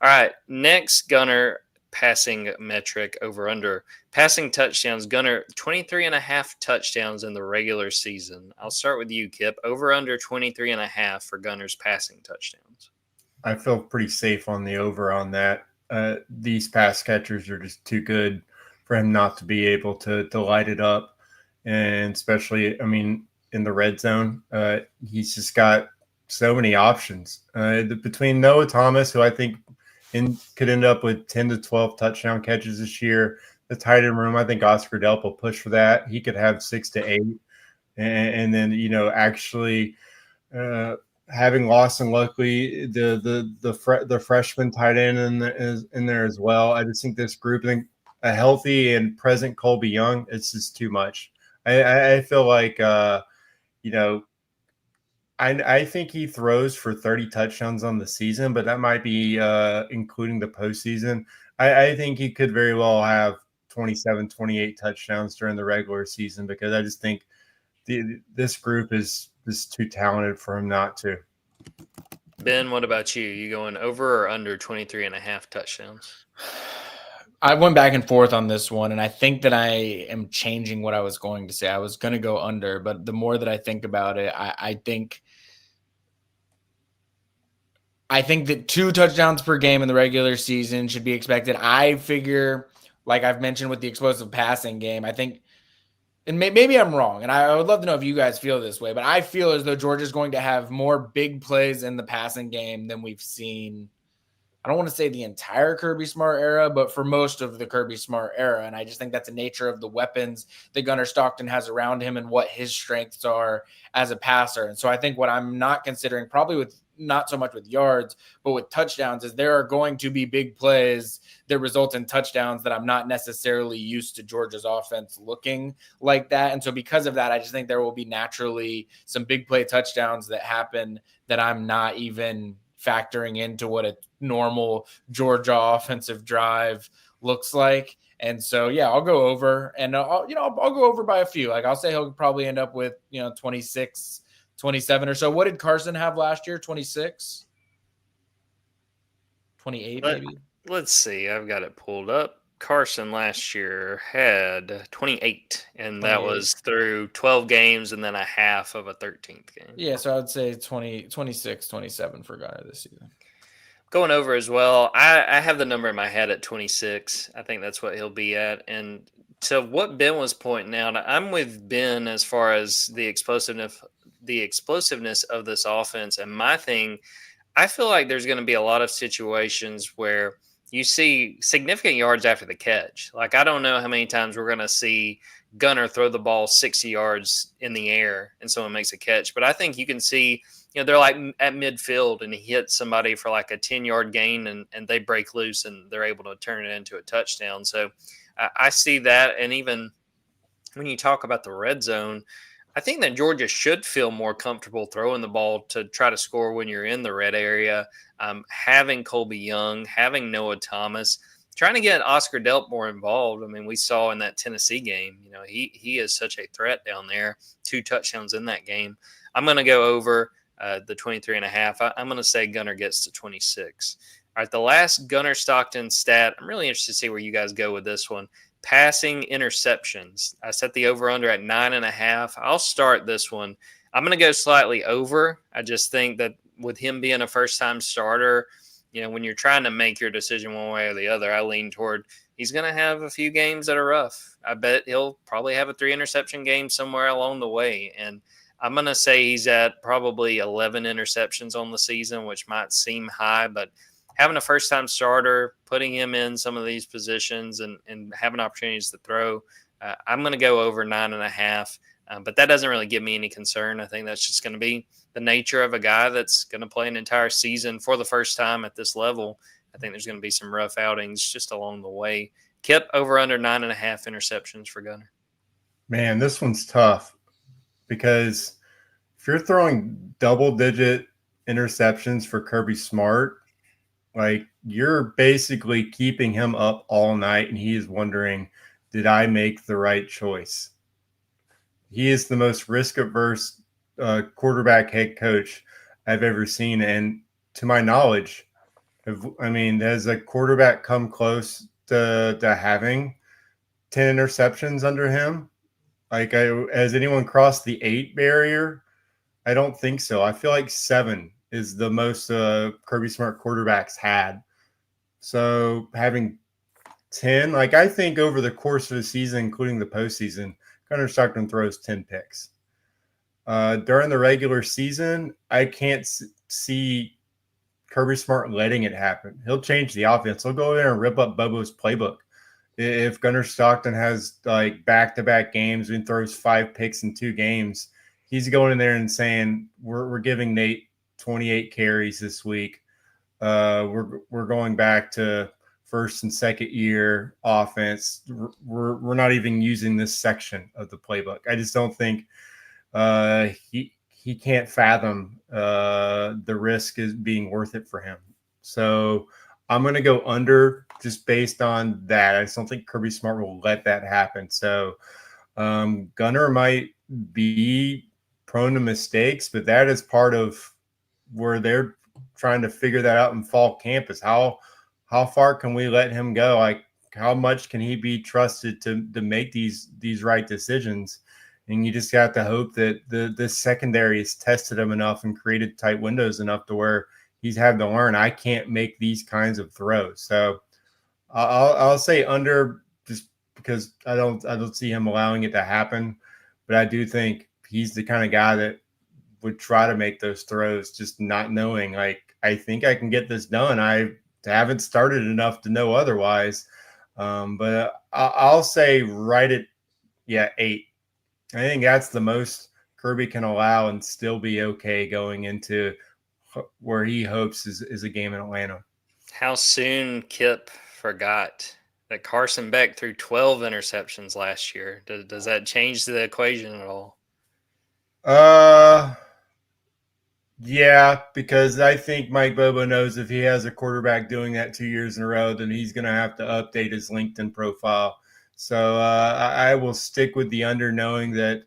All right, next Gunnar passing metric over under. Passing touchdowns, Gunnar, 23.5 touchdowns in the regular season. I'll start with you, Kipp. Over under 23.5 for Gunnar's passing touchdowns. I feel pretty safe on the over on that. These pass catchers are just too good for him not to be able to light it up. And especially, in the red zone, he's just got so many options between Noah Thomas, who I think could end up with 10 to 12 touchdown catches this year. The tight end room, I think Oscar Delp will push for that. He could have 6 to 8. And then, actually having Lawson Luckily, the freshman tight end in there as well. I just think this group, a healthy and present Colby Young, it's just too much. I feel like, I think he throws for 30 touchdowns on the season, but that might be including the postseason. I think he could very well have 27, 28 touchdowns during the regular season because I just think this group is too talented for him not to. Ben, what about you? You going over or under 23.5 touchdowns? I went back and forth on this one, and I think that I am changing what I was going to say. I was going to go under, but the more that I think about it, I think that 2 touchdowns per game in the regular season should be expected. I figure, like I've mentioned with the explosive passing game, I think, and maybe I'm wrong, and I would love to know if you guys feel this way, but I feel as though Georgia's going to have more big plays in the passing game than we've seen. I don't want to say the entire Kirby Smart era, but for most of the Kirby Smart era. And I just think that's the nature of the weapons that Gunnar Stockton has around him and what his strengths are as a passer. And so I think what I'm not considering, probably with not so much with yards, but with touchdowns, is there are going to be big plays that result in touchdowns that I'm not necessarily used to Georgia's offense looking like that. And so because of that, I just think there will be naturally some big play touchdowns that happen that I'm not even factoring into what a normal Georgia offensive drive looks like. And so, yeah, I'll go over, and I'll go over by a few. Like I'll say he'll probably end up with, 26, 27 or so. What did Carson have last year? 26, 28 maybe. Let's see. I've got it pulled up. Carson last year had 28, and that was through 12 games and then a half of a 13th game. Yeah, so I would say 26, 27 for Gunnar this season. Going over as well, I have the number in my head at 26. I think that's what he'll be at. And to what Ben was pointing out, I'm with Ben as far as the explosiveness of this offense. And my thing, I feel like there's going to be a lot of situations where you see significant yards after the catch. Like, I don't know how many times we're going to see Gunnar throw the ball 60 yards in the air and someone makes a catch. But I think you can see, they're like at midfield and he hits somebody for like a 10-yard gain and they break loose and they're able to turn it into a touchdown. So I see that. And even when you talk about the red zone, I think that Georgia should feel more comfortable throwing the ball to try to score when you're in the red area. Having Colby Young, having Noah Thomas, trying to get Oscar Delp more involved. I mean, we saw in that Tennessee game, he is such a threat down there. 2 touchdowns in that game. I'm going to go over the 23.5. I'm going to say Gunnar gets to 26. All right, the last Gunnar Stockton stat, I'm really interested to see where you guys go with this one. Passing interceptions. I set the over-under at 9.5. I'll start this one. I'm going to go slightly over. I just think that with him being a first-time starter, when you're trying to make your decision one way or the other, I lean toward he's going to have a few games that are rough. I bet he'll probably have a 3-interception game somewhere along the way. And I'm going to say he's at probably 11 interceptions on the season, which might seem high, but having a first-time starter, putting him in some of these positions and having opportunities to throw, I'm going to go over 9.5. But that doesn't really give me any concern. I think that's just going to be the nature of a guy that's going to play an entire season for the first time at this level. I think there's going to be some rough outings just along the way. Kipp, over under 9.5 interceptions for Gunnar. Man, this one's tough because if you're throwing double-digit interceptions for Kirby Smart, like you're basically keeping him up all night and he is wondering, did I make the right choice? He is the most risk-averse quarterback head coach I've ever seen. And to my knowledge, has a quarterback come close to having 10 interceptions under him? Like, has anyone crossed the 8 barrier? I don't think so. I feel like 7 is the most Kirby Smart quarterbacks had. So having 10, I think over the course of the season, including the postseason, Gunnar Stockton throws 10 picks. During the regular season, I can't see Kirby Smart letting it happen. He'll change the offense. He'll go in there and rip up Bobo's playbook. If Gunnar Stockton has like back-to-back games and throws 5 picks in 2 games, he's going in there and saying, we're giving Nate 28 carries this week. We're going back to first and second year offense. We're not even using this section of the playbook. I just don't think he can't fathom the risk is being worth it for him. So I'm going to go under just based on that. I just don't think Kirby Smart will let that happen. So Gunnar might be prone to mistakes, but that is part of where they're trying to figure that out in fall camp is how far can we let him go? Like how much can he be trusted to make these right decisions? And you just have to hope that the secondary has tested him enough and created tight windows enough to where he's had to learn I can't make these kinds of throws. So I'll say under just because I don't see him allowing it to happen, but I do think he's the kind of guy that would try to make those throws, just not knowing like I think I can get this done. I haven't started enough to know otherwise, but I'll say right at 8. I think that's the most Kirby can allow and still be okay going into where he hopes is a game in Atlanta. How soon Kipp forgot that Carson Beck threw 12 interceptions last year. Does that change the equation at all? Yeah, because I think Mike Bobo knows if he has a quarterback doing that 2 years in a row, then he's going to have to update his LinkedIn profile. So I will stick with the under, knowing that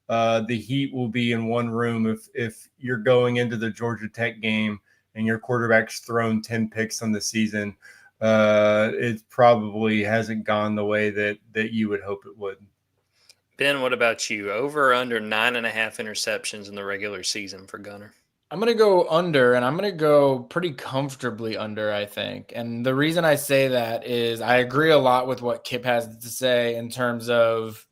the Heat will be in one room if you're going into the Georgia Tech game and your quarterback's thrown 10 picks on the season. It probably hasn't gone the way that you would hope it would. Ben, what about you? Over or under 9.5 interceptions in the regular season for Gunnar? I'm going to go under, and I'm going to go pretty comfortably under, I think. And the reason I say that is I agree a lot with what Kipp has to say in terms of,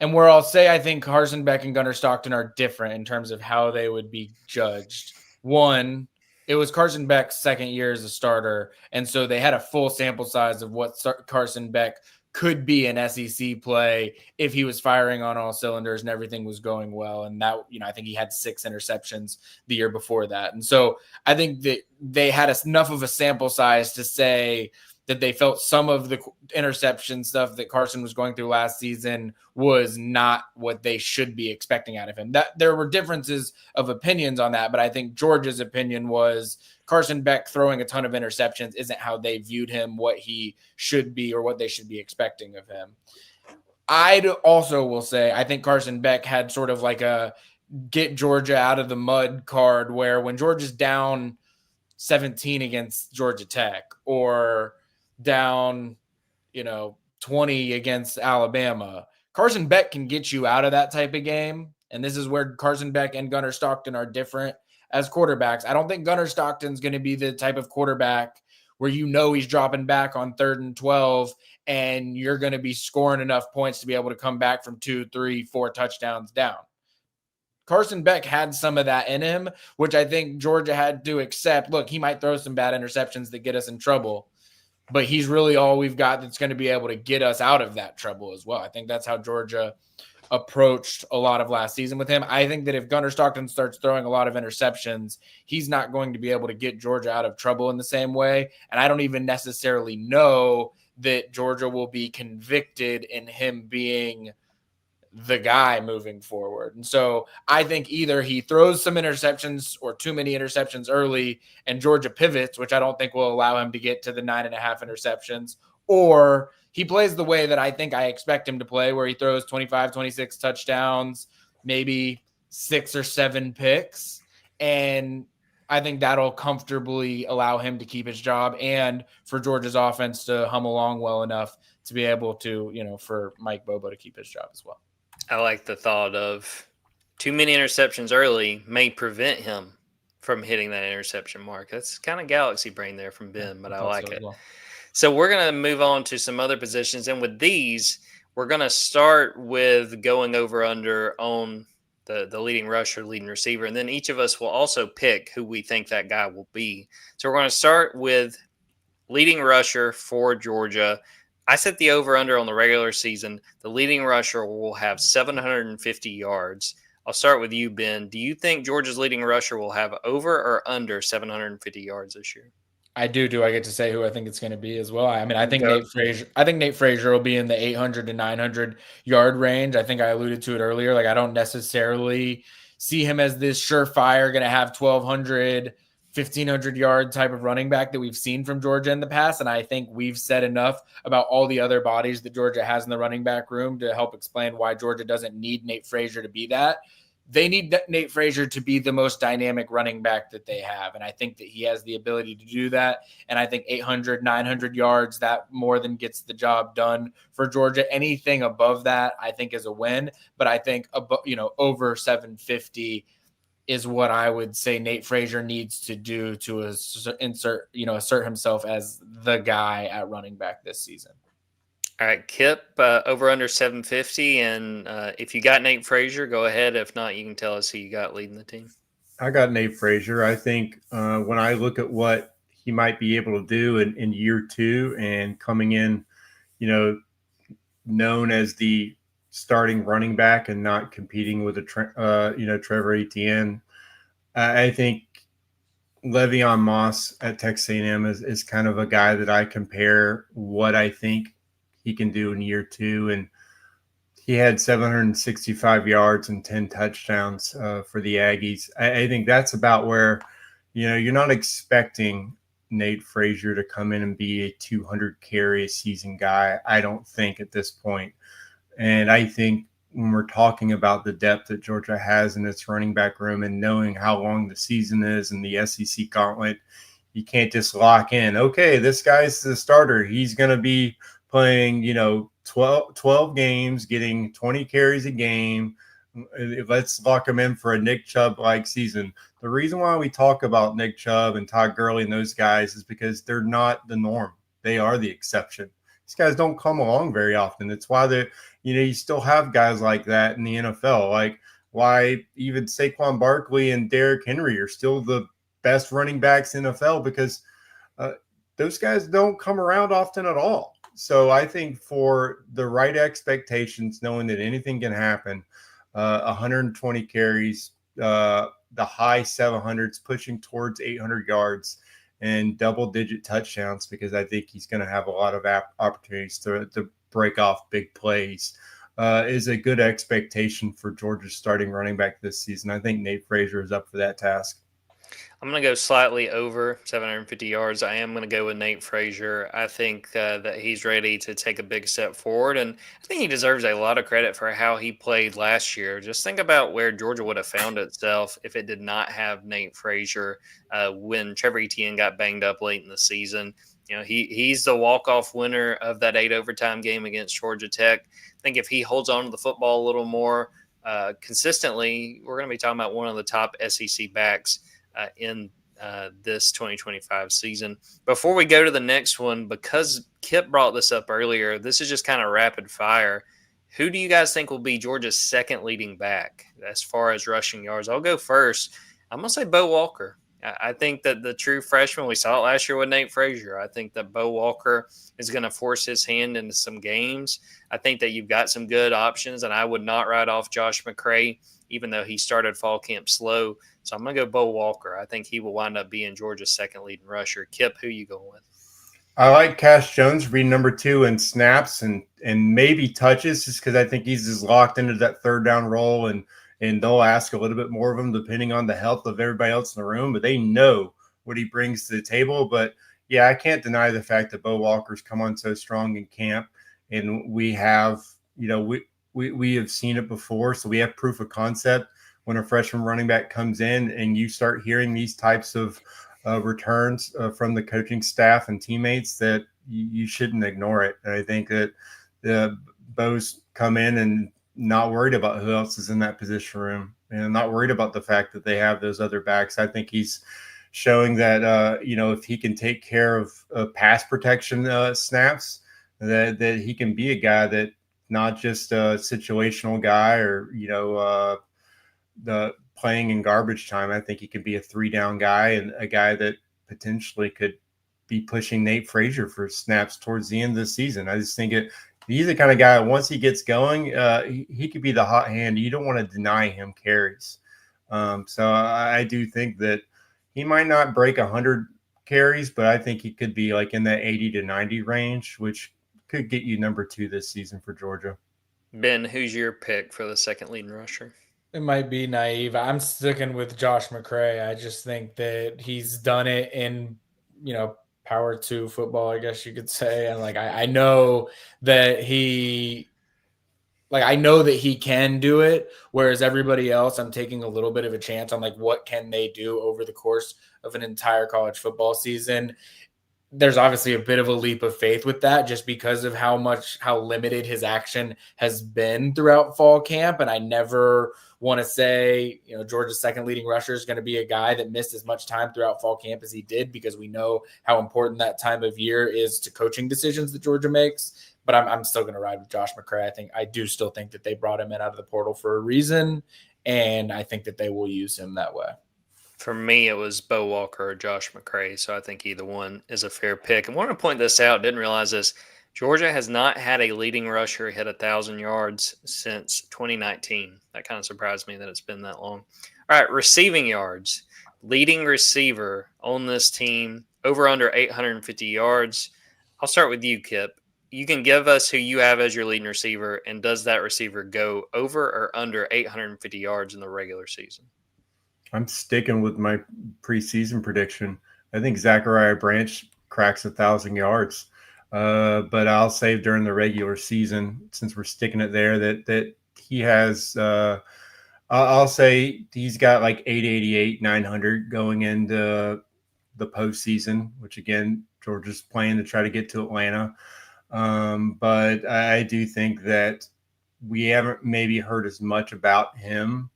and where I'll say I think Carson Beck and Gunnar Stockton are different in terms of how they would be judged. One, it was Carson Beck's second year as a starter, and so they had a full sample size of what Carson Beck could be an SEC play if he was firing on all cylinders and everything was going well. And that, I think he had 6 interceptions the year before that. And so I think that they had enough of a sample size to say that they felt some of the interception stuff that Carson was going through last season was not what they should be expecting out of him. That there were differences of opinions on that, but I think Georgia's opinion was Carson Beck throwing a ton of interceptions isn't how they viewed him, what he should be or what they should be expecting of him. I also will say I think Carson Beck had sort of like a get Georgia out of the mud card where when Georgia's down 17 against Georgia Tech or down, 20 against Alabama, Carson Beck can get you out of that type of game. And this is where Carson Beck and Gunnar Stockton are different as quarterbacks. I don't think Gunnar Stockton's going to be the type of quarterback where he's dropping back on 3rd and 12 and you're going to be scoring enough points to be able to come back from 2, 3, 4 touchdowns down. Carson Beck had some of that in him, which I think Georgia had to accept. Look, he might throw some bad interceptions that get us in trouble, but he's really all we've got that's going to be able to get us out of that trouble as well. I think that's how Georgia approached a lot of last season with him. I think that if Gunnar Stockton starts throwing a lot of interceptions, he's not going to be able to get Georgia out of trouble in the same way. And I don't even necessarily know that Georgia will be convicted in him being the guy moving forward. And so I think either he throws some interceptions or too many interceptions early and Georgia pivots, which I don't think will allow him to get to the 9.5 interceptions, or he plays the way that I think I expect him to play, where he throws 25, 26 touchdowns, maybe 6 or 7 picks. And I think that'll comfortably allow him to keep his job and for Georgia's offense to hum along well enough to be able to, for Mike Bobo to keep his job as well. I like the thought of too many interceptions early may prevent him from hitting that interception mark. That's kind of galaxy brain there from Ben, but I like it. Well. So we're going to move on to some other positions. And with these, we're going to start with going over under on the leading rusher, leading receiver, and then each of us will also pick who we think that guy will be. So we're going to start with leading rusher for Georgia. I set the over-under on the regular season. The leading rusher will have 750 yards. I'll start with you, Ben. Do you think Georgia's leading rusher will have over or under 750 yards this year? I do. Do I get to say who I think it's going to be as well? I mean, I think Go. Nate Frazier will be in the 800 to 900 yard range. I think I alluded to it earlier. Like, I don't necessarily see him as this surefire, going to have 1,200, 1,500 yard type of running back that we've seen from Georgia in the past. And I think we've said enough about all the other bodies that Georgia has in the running back room to help explain why Georgia doesn't need Nate Frazier to be that. They need Nate Frazier to be the most dynamic running back that they have. And I think that he has the ability to do that. And I think 800, 900 yards, that more than gets the job done for Georgia. Anything above that, I think, is a win. But I think, over 750 is what I would say Nate Frazier needs to do to assert himself as the guy at running back this season. All right, Kipp, over under 750. And if you got Nate Frazier, go ahead. If not, you can tell us who you got leading the team. I got Nate Frazier. I think when I look at what he might be able to do in year two and coming in, known as the starting running back and not competing with Trevor Etienne, I think Le'Veon Moss at Texas A&M is kind of a guy that I compare what I think he can do in year two. And he had 765 yards and 10 touchdowns for the Aggies. I think that's about where, you're not expecting Nate Frazier to come in and be a 200 carry a season guy. I don't think at this point. And I think when we're talking about the depth that Georgia has in its running back room and knowing how long the season is and the SEC gauntlet, you can't just lock in, okay, this guy's the starter. He's going to be playing, 12 games, getting 20 carries a game. Let's lock him in for a Nick Chubb-like season. The reason why we talk about Nick Chubb and Todd Gurley and those guys is because they're not the norm. They are the exception. These guys don't come along very often. It's why you still have guys like that in the NFL. Like why even Saquon Barkley and Derrick Henry are still the best running backs in the NFL because those guys don't come around often at all. So I think for the right expectations, knowing that anything can happen, 120 carries, the high 700s, pushing towards 800 yards, and double-digit touchdowns, because I think he's going to have a lot of opportunities to break off big plays, is a good expectation for Georgia's starting running back this season. I think Nate Frazier is up for that task. I'm going to go slightly over 750 yards. I am going to go with Nate Frazier. I think that he's ready to take a big step forward, and I think he deserves a lot of credit for how he played last year. Just think about where Georgia would have found itself if it did not have Nate Frazier when Trevor Etienne got banged up late in the season. He's the walk-off winner of that 8 overtime game against Georgia Tech. I think if he holds on to the football a little more consistently, we're going to be talking about one of the top SEC backs in this 2025 season. Before we go to the next one, because Kipp brought this up earlier, this is just kind of rapid fire. Who do you guys think will be Georgia's second leading back as far as rushing yards? I'll go first. I'm going to say Bo Walker. I think that the true freshman, we saw it last year with Nate Frazier. I think that Bo Walker is going to force his hand into some games. I think that you've got some good options, and I would not write off Josh McCray, even though he started fall camp slow. So I'm going to go Bo Walker. I think he will wind up being Georgia's second leading rusher. Kipp, who you going with? I like Cash Jones being number 2 in snaps and maybe touches, just because I think he's just locked into that third down role, and they'll ask a little bit more of him depending on the health of everybody else in the room, but they know what he brings to the table. But yeah, I can't deny the fact that Bo Walker's come on so strong in camp, and we have, we have seen it before, so we have proof of concept. When a freshman running back comes in and you start hearing these types of returns from the coaching staff and teammates, that you shouldn't ignore it. And I think that the Bo's come in and not worried about who else is in that position room, and not worried about the fact that they have those other backs. I think he's showing that, if he can take care of pass protection snaps, that he can be a guy that not just a situational guy or, the playing in garbage time. I think he could be a 3-down guy and a guy that potentially could be pushing Nate Frazier for snaps towards the end of the season. I just think he's the kind of guy, once he gets going, he could be the hot hand. You don't want to deny him carries. So I do think that he might not break 100 carries, but I think he could be like in that 80 to 90 range, which could get you number 2 this season for Georgia. Ben, who's your pick for the second leading rusher? It might be naive. I'm sticking with Josh McCray. I just think that he's done it in, power 2 football, I guess you could say. And I know that I know that he can do it, whereas everybody else, I'm taking a little bit of a chance on what can they do over the course of an entire college football season. There's obviously a bit of a leap of faith with that just because of how limited his action has been throughout fall camp. And I never want to say, Georgia's second leading rusher is going to be a guy that missed as much time throughout fall camp as he did, because we know how important that time of year is to coaching decisions that Georgia makes. But I'm still going to ride with Josh McCray. I do still think that they brought him in out of the portal for a reason, and I think that they will use him that way. For me, it was Bo Walker or Josh McCray, so I think either one is a fair pick. And I want to point this out, didn't realize this. Georgia has not had a leading rusher hit 1,000 yards since 2019. That kind of surprised me that it's been that long. All right, receiving yards. Leading receiver on this team, over under 850 yards. I'll start with you, Kipp. You can give us who you have as your leading receiver, and does that receiver go over or under 850 yards in the regular season? I'm sticking with my preseason prediction. I think Zachariah Branch cracks 1,000 yards. But I'll say during the regular season, since we're sticking it there, that he has I'll say he's got 888, 900 going into the postseason, which again, Georgia's playing to try to get to Atlanta. But I do think that we haven't maybe heard as much about him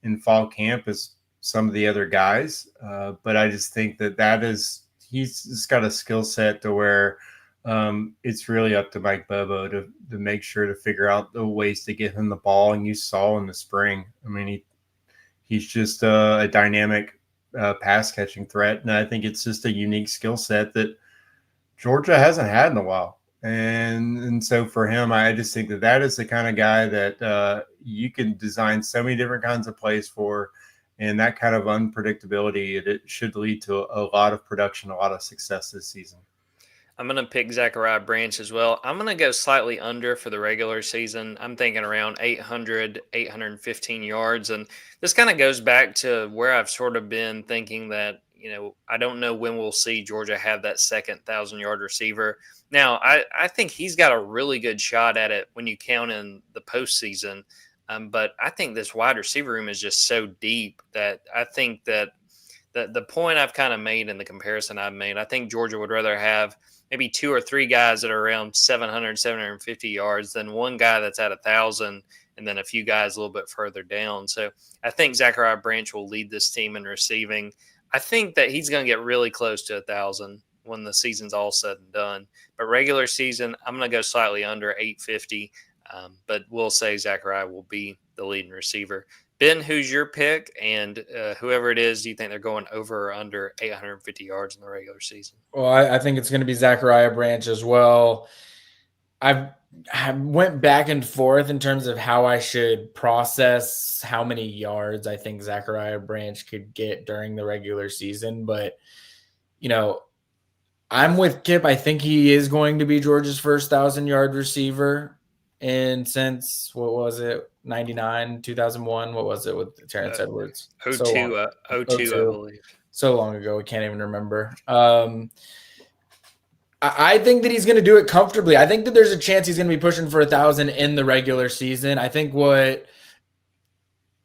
in fall camp as some of the other guys. But I just think he's just got a skill set to where it's really up to Mike Bobo to make sure to figure out the ways to get him the ball. And you saw in the spring, he's just a dynamic pass catching threat. And I think it's just a unique skill set that Georgia hasn't had in a while. And so for him, I just think that is the kind of guy that you can design so many different kinds of plays for. And that kind of unpredictability, it should lead to a lot of production, a lot of success this season. I'm going to pick Zachariah Branch as well. I'm going to go slightly under for the regular season. I'm thinking around 800, 815 yards. And this kind of goes back to where I've sort of been thinking that, I don't know when we'll see Georgia have that second 1,000-yard receiver. Now, I think he's got a really good shot at it when you count in the postseason. But I think this wide receiver room is just so deep that I think that the point I've kind of made in the comparison I've made, I think Georgia would rather have maybe 2 or 3 guys that are around 700, 750 yards than one guy that's at 1,000 and then a few guys a little bit further down. So I think Zachariah Branch will lead this team in receiving. I think that he's going to get really close to 1,000 when the season's all said and done. But regular season, I'm going to go slightly under 850. But we'll say Zachariah will be the leading receiver. Ben, who's your pick? And whoever it is, do you think they're going over or under 850 yards in the regular season? Well, I think it's going to be Zachariah Branch as well. I went back and forth in terms of how I should process how many yards I think Zachariah Branch could get during the regular season. But, I'm with Kipp. I think he is going to be Georgia's first 1,000-yard receiver. And since, 99, 2001, what was it with Terrence Edwards? 02, I believe. So long ago, we can't even remember. I think that he's going to do it comfortably. I think that there's a chance he's going to be pushing for 1,000 in the regular season. I think what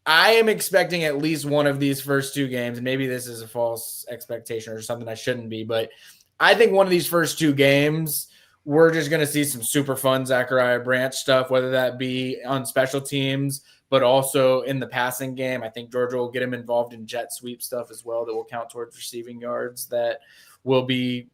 I am expecting at least one of these first 2 games, and maybe this is a false expectation or something I shouldn't be, but I think one of these first 2 games, we're just going to see some super fun Zachariah Branch stuff, whether that be on special teams, but also in the passing game. I think Georgia will get him involved in jet sweep stuff as well that will count towards receiving yards that will be,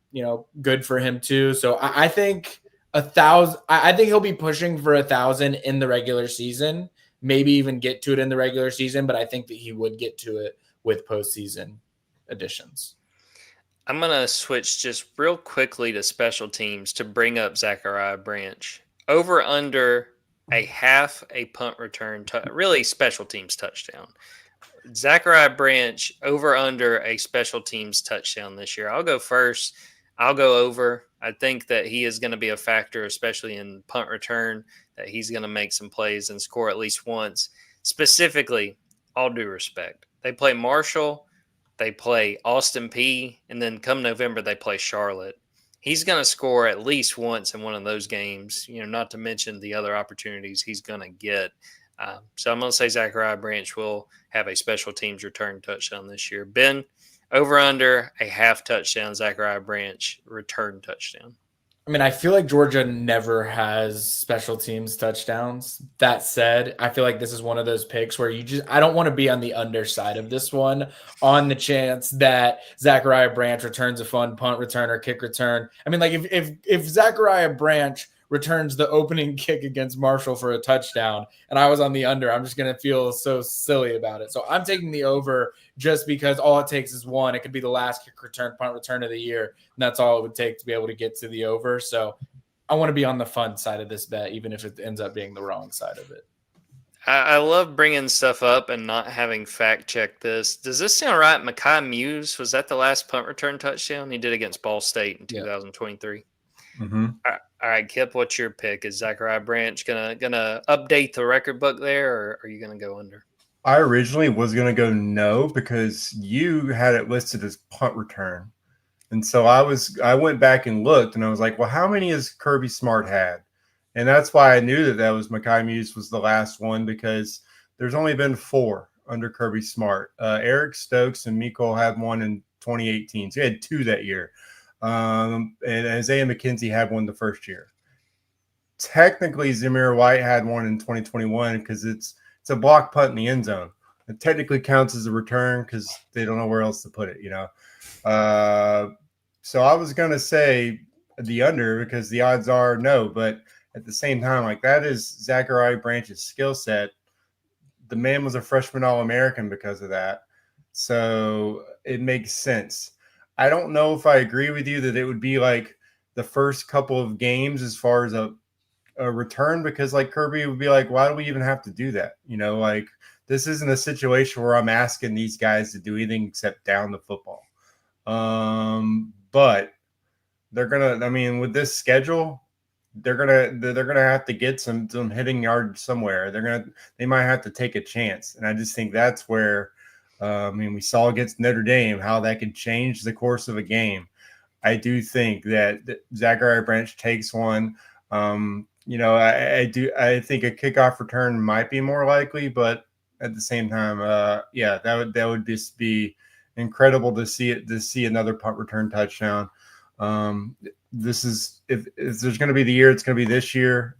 good for him too. So I think 1,000. I think he'll be pushing for 1,000 in the regular season. maybe even get to it in the regular season, but I think that he would get to it with postseason additions. I'm going to switch just real quickly to special teams to bring up Zachariah Branch. Over under a half a punt return, really special teams touchdown. Zachariah Branch over under a special teams touchdown this year. I'll go first. I'll go over. I think that he is going to be a factor, especially in punt return, that he's going to make some plays and score at least once. Specifically, all due respect, they play Marshall, they play Austin Peay, and then come November they play Charlotte. He's going to score at least once in one of those games, not to mention the other opportunities he's going to get. So I'm going to say Zachariah Branch will have a special teams return touchdown this year. Ben, over under a half touchdown, Zachariah Branch return touchdown. I mean, I feel like Georgia never has special teams touchdowns. That said, I feel like this is one of those picks where I don't want to be on the underside of this one on the chance that Zachariah Branch returns a fun punt return or kick return. I mean, like if Zachariah Branch returns the opening kick against Marshall for a touchdown and I was on the under, I'm just going to feel so silly about it. So I'm taking the over just because all it takes is one. It could be the last kick return, punt return of the year, and that's all it would take to be able to get to the over. So I want to be on the fun side of this bet, even if it ends up being the wrong side of it. I love bringing stuff up and not having fact-checked this. Does this sound right? Mekhi Muse, was that the last punt return touchdown he did against Ball State in 2023? Mm-hmm. All right, Kipp, what's your pick? Is Zachariah Branch gonna update the record book there, or are you gonna go under? I originally was going to go no because you had it listed as punt return. And so I went back and looked and I was like, well, how many has Kirby Smart had? And that's why I knew that was Mekhi Muse was the last one, because there's only been 4 under Kirby Smart. Eric Stokes and Mecole had one in 2018. So he had 2 that year. And Isaiah McKenzie had one the first year. Technically, Zamir White had one in 2021 because it's a block punt in the end zone. It technically counts as a return because they don't know where else to put it, So I was going to say the under because the odds are no, but at the same time, like, that is Zachariah Branch's skill set. The man was a freshman All-American because of that. So it makes sense. I don't know if I agree with you that it would be like the first couple of games as far as a return, because like Kirby would be like, why do we even have to do that? Like, this isn't a situation where I'm asking these guys to do anything except down the football. But they're gonna, with this schedule, they're gonna have to get some hitting yards somewhere. They might have to take a chance, and I just think that's where, we saw against Notre Dame how that could change the course of a game. I do think that Zachariah Branch takes one. I think a kickoff return might be more likely, but at the same time, that would just be incredible to see another punt return touchdown. This is if there's going to be the year, it's going to be this year.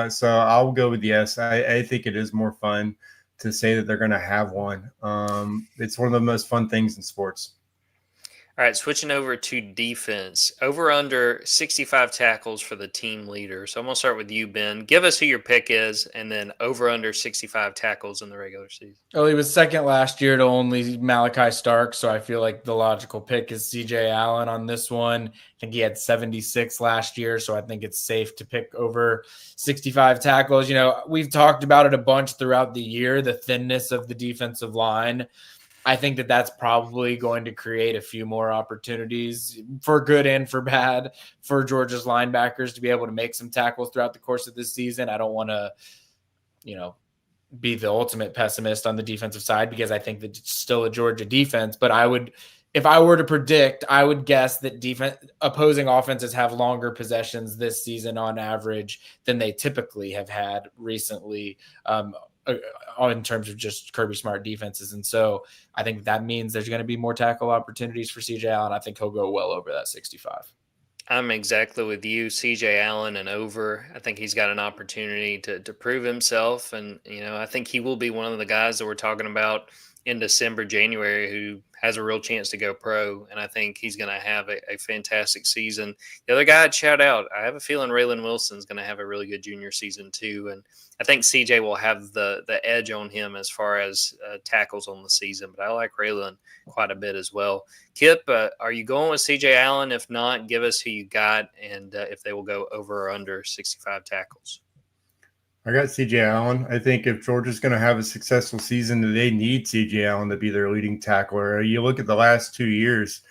So I'll go with yes. I think it is more fun to say that they're going to have one. It's one of the most fun things in sports. All right, switching over to defense. Over under 65 tackles for the team leader. So I'm going to start with you, Ben. Give us who your pick is, and then over under 65 tackles in the regular season. Well, he was second last year to only Malachi Stark, so I feel like the logical pick is CJ Allen on this one. I think he had 76 last year, so I think it's safe to pick over 65 tackles. We've talked about it a bunch throughout the year, the thinness of the defensive line. I think that that's probably going to create a few more opportunities for good and for bad for Georgia's linebackers to be able to make some tackles throughout the course of this season. I don't want to, be the ultimate pessimist on the defensive side because I think that it's still a Georgia defense, but if I were to predict, I would guess that opposing offenses have longer possessions this season on average than they typically have had recently, in terms of just Kirby Smart defenses. And so I think that means there's going to be more tackle opportunities for CJ Allen. I think he'll go well over that 65. I'm exactly with you, CJ Allen, and over. I think he's got an opportunity to prove himself. And, I think he will be one of the guys that we're talking about in December, January, who has a real chance to go pro, and I think he's going to have a fantastic season. The other guy I'd shout out, I have a feeling Raylan Wilson's going to have a really good junior season too, and I think CJ will have the edge on him as far as tackles on the season, but I like Raylan quite a bit as well. Kipp, are you going with CJ Allen? If not, give us who you got and if they will go over or under 65 tackles. I got CJ Allen. I think if Georgia's going to have a successful season, they need CJ Allen to be their leading tackler. You look at the last 2 years,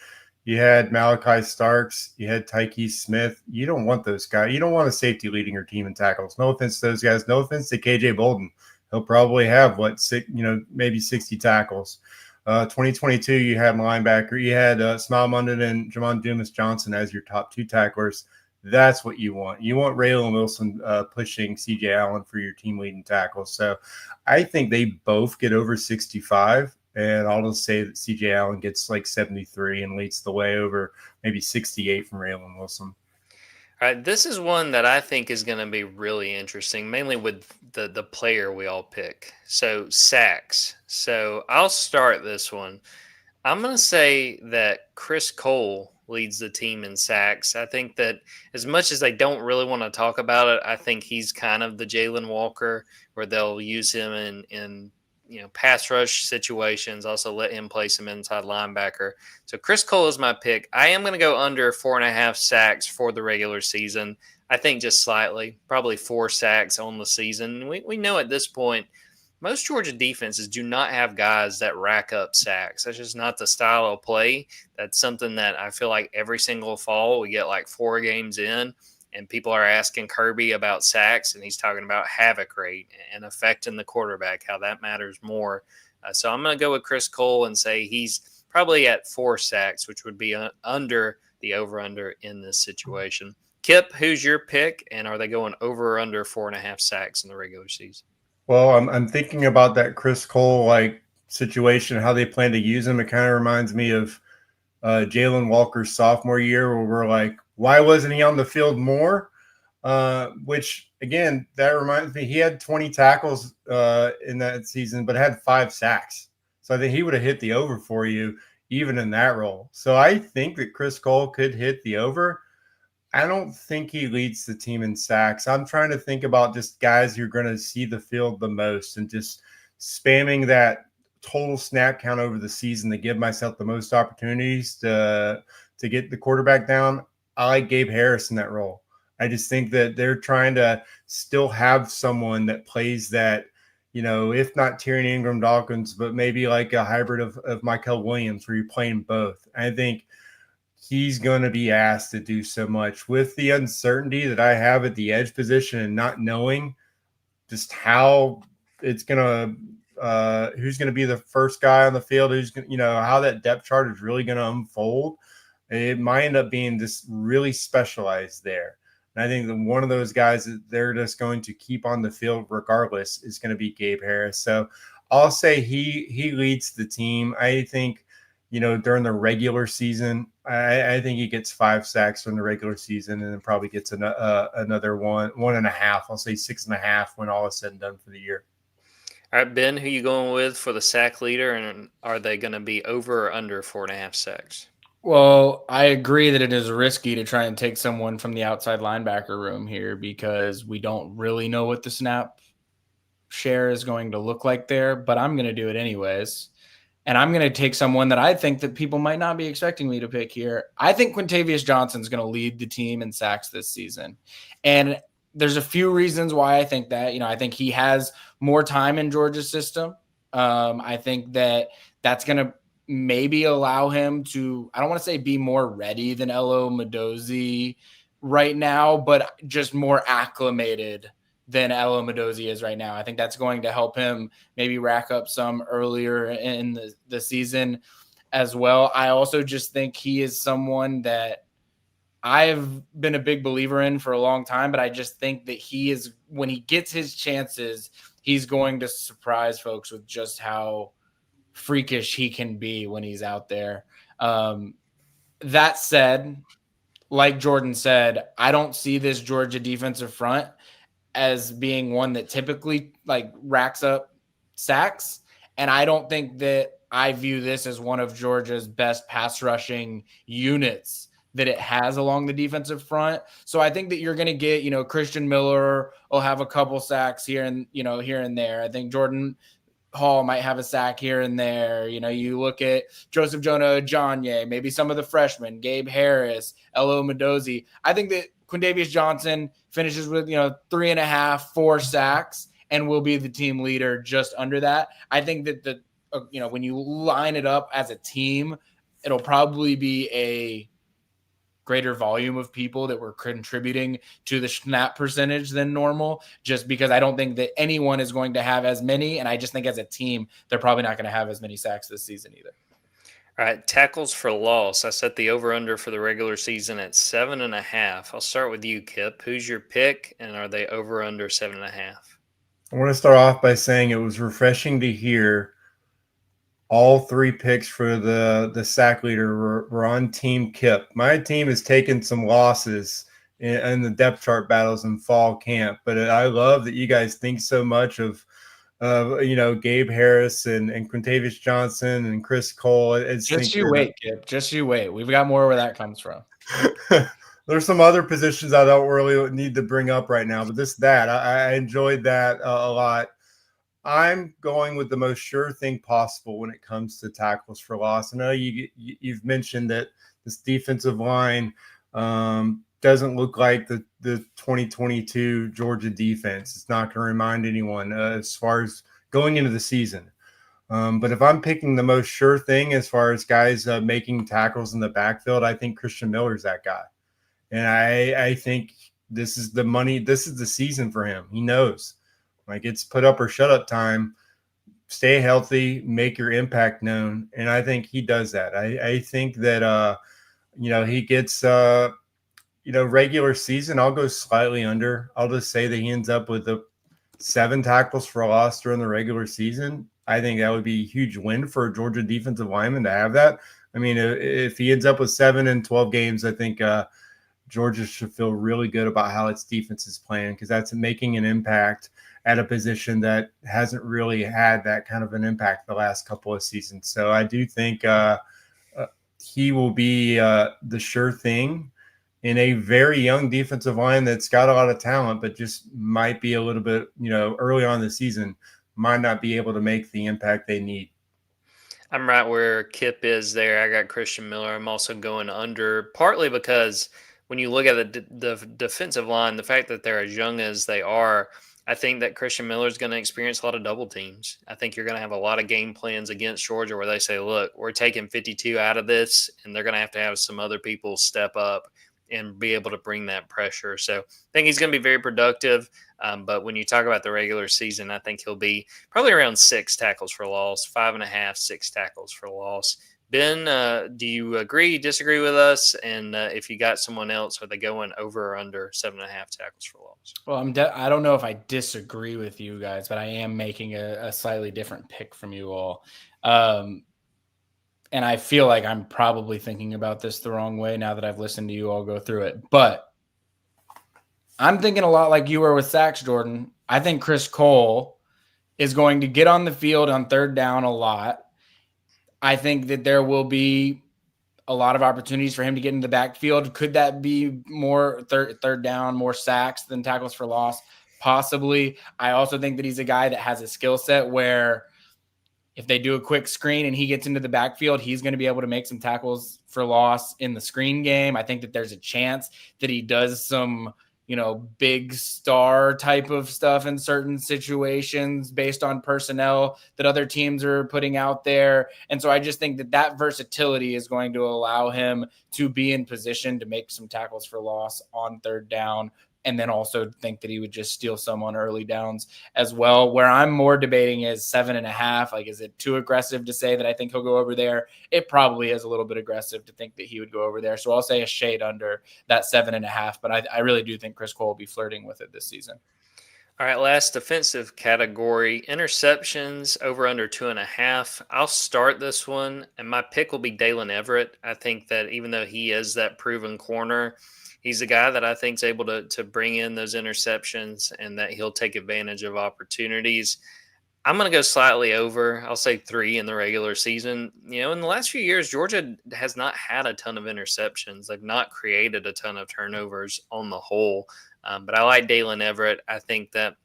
you had Malachi Starks, you had Tyke Smith. You don't want those guys. You don't want a safety leading your team in tackles. No offense to those guys. No offense to KJ Bolden. He'll probably have maybe 60 tackles. 2022, you had linebacker. You had Smile Munden and Jamon Dumas Johnson as your top 2 tacklers. That's what you want. You want Raylan Wilson pushing CJ Allen for your team leading tackles. So I think they both get over 65, and I'll just say that CJ Allen gets like 73 and leads the way over maybe 68 from Raylan Wilson. All right, this is one that I think is going to be really interesting, mainly with the player we all pick. So sacks. So I'll start this one. I'm going to say that Chris Cole leads the team in sacks. I think that as much as they don't really want to talk about it, I think he's kind of the Jalen Walker where they'll use him in pass rush situations, also let him play some inside linebacker. So Chris Cole is my pick. I am going to go under 4.5 sacks for the regular season. I think just slightly, probably 4 sacks on the season. We know at this point, most Georgia defenses do not have guys that rack up sacks. That's just not the style of play. That's something that I feel like every single fall we get like 4 games in and people are asking Kirby about sacks and he's talking about havoc rate and affecting the quarterback, how that matters more. So I'm going to go with Chris Cole and say he's probably at 4 sacks, which would be under the over-under in this situation. Kipp, who's your pick? And are they going over or under 4.5 sacks in the regular season? Well, I'm thinking about that Chris Cole situation, how they plan to use him. It kind of reminds me of Jalen Walker's sophomore year, where we're like, why wasn't he on the field more? Which again, that reminds me, he had 20 tackles in that season, but had 5 sacks. So I think he would have hit the over for you, even in that role. So I think that Chris Cole could hit the over. I don't think he leads the team in sacks. I'm trying to think about just guys you're going to see the field the most and just spamming that total snap count over the season to give myself the most opportunities to get the quarterback down. I like Gabe Harris in that role. I just think that they're trying to still have someone that plays that, if not Tyrion Ingram Dawkins, but maybe like a hybrid of Michael Williams where you're playing both. I think he's going to be asked to do so much with the uncertainty that I have at the edge position and not knowing just how it's going to, who's going to be the first guy on the field, who's going to, how that depth chart is really going to unfold. It might end up being just really specialized there. And I think that one of those guys that they're just going to keep on the field regardless is going to be Gabe Harris. So I'll say he leads the team. I think, during the regular season, I think he gets 5 sacks during the regular season and then probably gets another 1.5. I'll say 6.5 when all is said and done for the year. All right, Ben, who you going with for the sack leader? And are they going to be over or under 4.5 sacks? Well, I agree that it is risky to try and take someone from the outside linebacker room here because we don't really know what the snap share is going to look like there, but I'm going to do it anyways. And I'm going to take someone that I think that people might not be expecting me to pick here. I think Quintavious Johnson is going to lead the team in sacks this season. And there's a few reasons why I think that. I think he has more time in Georgia's system. I think that's going to maybe allow him to, I don't want to say be more ready than Elo Mendoza right now, but just more acclimated than Elo Mendoza is right now. I think that's going to help him maybe rack up some earlier in the season as well. I also just think he is someone that I've been a big believer in for a long time, but I just think that he is, when he gets his chances, he's going to surprise folks with just how freakish he can be when he's out there. That said, like Jordan said, I don't see this Georgia defensive front as being one that typically racks up sacks. And I don't think that I view this as one of Georgia's best pass rushing units that it has along the defensive front. So I think that you're going to get, Christian Miller will have a couple sacks here and there. I think Jordan Hall might have a sack here and there. You look at Joseph Jonah Ajonye, maybe some of the freshmen, Gabe Harris, Elo Mendoza. I think that Quindavious Johnson finishes with, 3.5, 4 sacks and will be the team leader just under that. I think that when you line it up as a team, it'll probably be a greater volume of people that were contributing to the snap percentage than normal, just because I don't think that anyone is going to have as many. And I just think as a team, they're probably not going to have as many sacks this season either. All right, tackles for loss. I set the over-under for the regular season at 7.5. I'll start with you, Kipp. Who's your pick, and are they over/under 7.5? I want to start off by saying it was refreshing to hear all 3 picks for the sack leader were on Team Kipp. My team has taken some losses in the depth chart battles in fall camp, but I love that you guys think so much of Gabe Harris and Quintavious Johnson and Chris Cole. Just you wait, Kipp. Just you wait. We've got more where that comes from. There's some other positions I don't really need to bring up right now, but I enjoyed that a lot. I'm going with the most sure thing possible when it comes to tackles for loss. I know you've mentioned that this defensive line doesn't look like the 2022 Georgia defense. It's not going to remind anyone as far as going into the season. But if I'm picking the most sure thing as far as guys making tackles in the backfield, I think Christian Miller's that guy. And I think this is the money. This is the season for him. He knows. Like, it's put up or shut up time. Stay healthy, make your impact known. And I think he does that. I think that, he gets, regular season, I'll go slightly under. I'll just say that he ends up with 7 tackles for a loss during the regular season. I think that would be a huge win for a Georgia defensive lineman to have that. I mean, if he ends up with 7 in 12 games, I think Georgia should feel really good about how its defense is playing, because that's making an impact at a position that hasn't really had that kind of an impact the last couple of seasons. So I do think he will be the sure thing in a very young defensive line that's got a lot of talent, but just might be a little bit, early on in the season, might not be able to make the impact they need. I'm right where Kipp is there. I got Christian Miller. I'm also going under, partly because when you look at the defensive line, the fact that they're as young as they are, I think that Christian Miller is going to experience a lot of double teams. I think you're going to have a lot of game plans against Georgia where they say, look, we're taking 52 out of this, and they're going to have some other people step up and be able to bring that pressure. So I think he's going to be very productive. But when you talk about the regular season, I think he'll be probably around 6 tackles for loss, 5.5, 6 tackles for loss. Ben, do you agree, disagree with us? And if you got someone else, are they going over or under 7.5 tackles for loss? Well, I don't know if I disagree with you guys, but I am making a slightly different pick from you all. And I feel like I'm probably thinking about this the wrong way now that I've listened to you all go through it. But I'm thinking a lot like you were with sacks, Jordan. I think Chris Cole is going to get on the field on 3rd down a lot. I think that there will be a lot of opportunities for him to get in the backfield. Could that be more third down, more sacks than tackles for loss? Possibly. I also think that he's a guy that has a skill set where if they do a quick screen and he gets into the backfield, he's going to be able to make some tackles for loss in the screen game. I think that there's a chance that he does some, big star type of stuff in certain situations based on personnel that other teams are putting out there. And so I just think that versatility is going to allow him to be in position to make some tackles for loss on 3rd down. And then also think that he would just steal some on early downs as well. Where I'm more debating is 7.5. Like, is it too aggressive to say that I think he'll go over there? It probably is a little bit aggressive to think that he would go over there. So I'll say a shade under that 7.5. But I really do think Chris Cole will be flirting with it this season. All right, last defensive category, interceptions over under 2.5. I'll start this one, and my pick will be Dalen Everett. I think that even though he is that proven corner, he's a guy that I think is able to bring in those interceptions and that he'll take advantage of opportunities. I'm going to go slightly over. I'll say 3 in the regular season. In the last few years, Georgia has not had a ton of interceptions. They've not created a ton of turnovers on the whole. But I like Dalen Everett. I think that,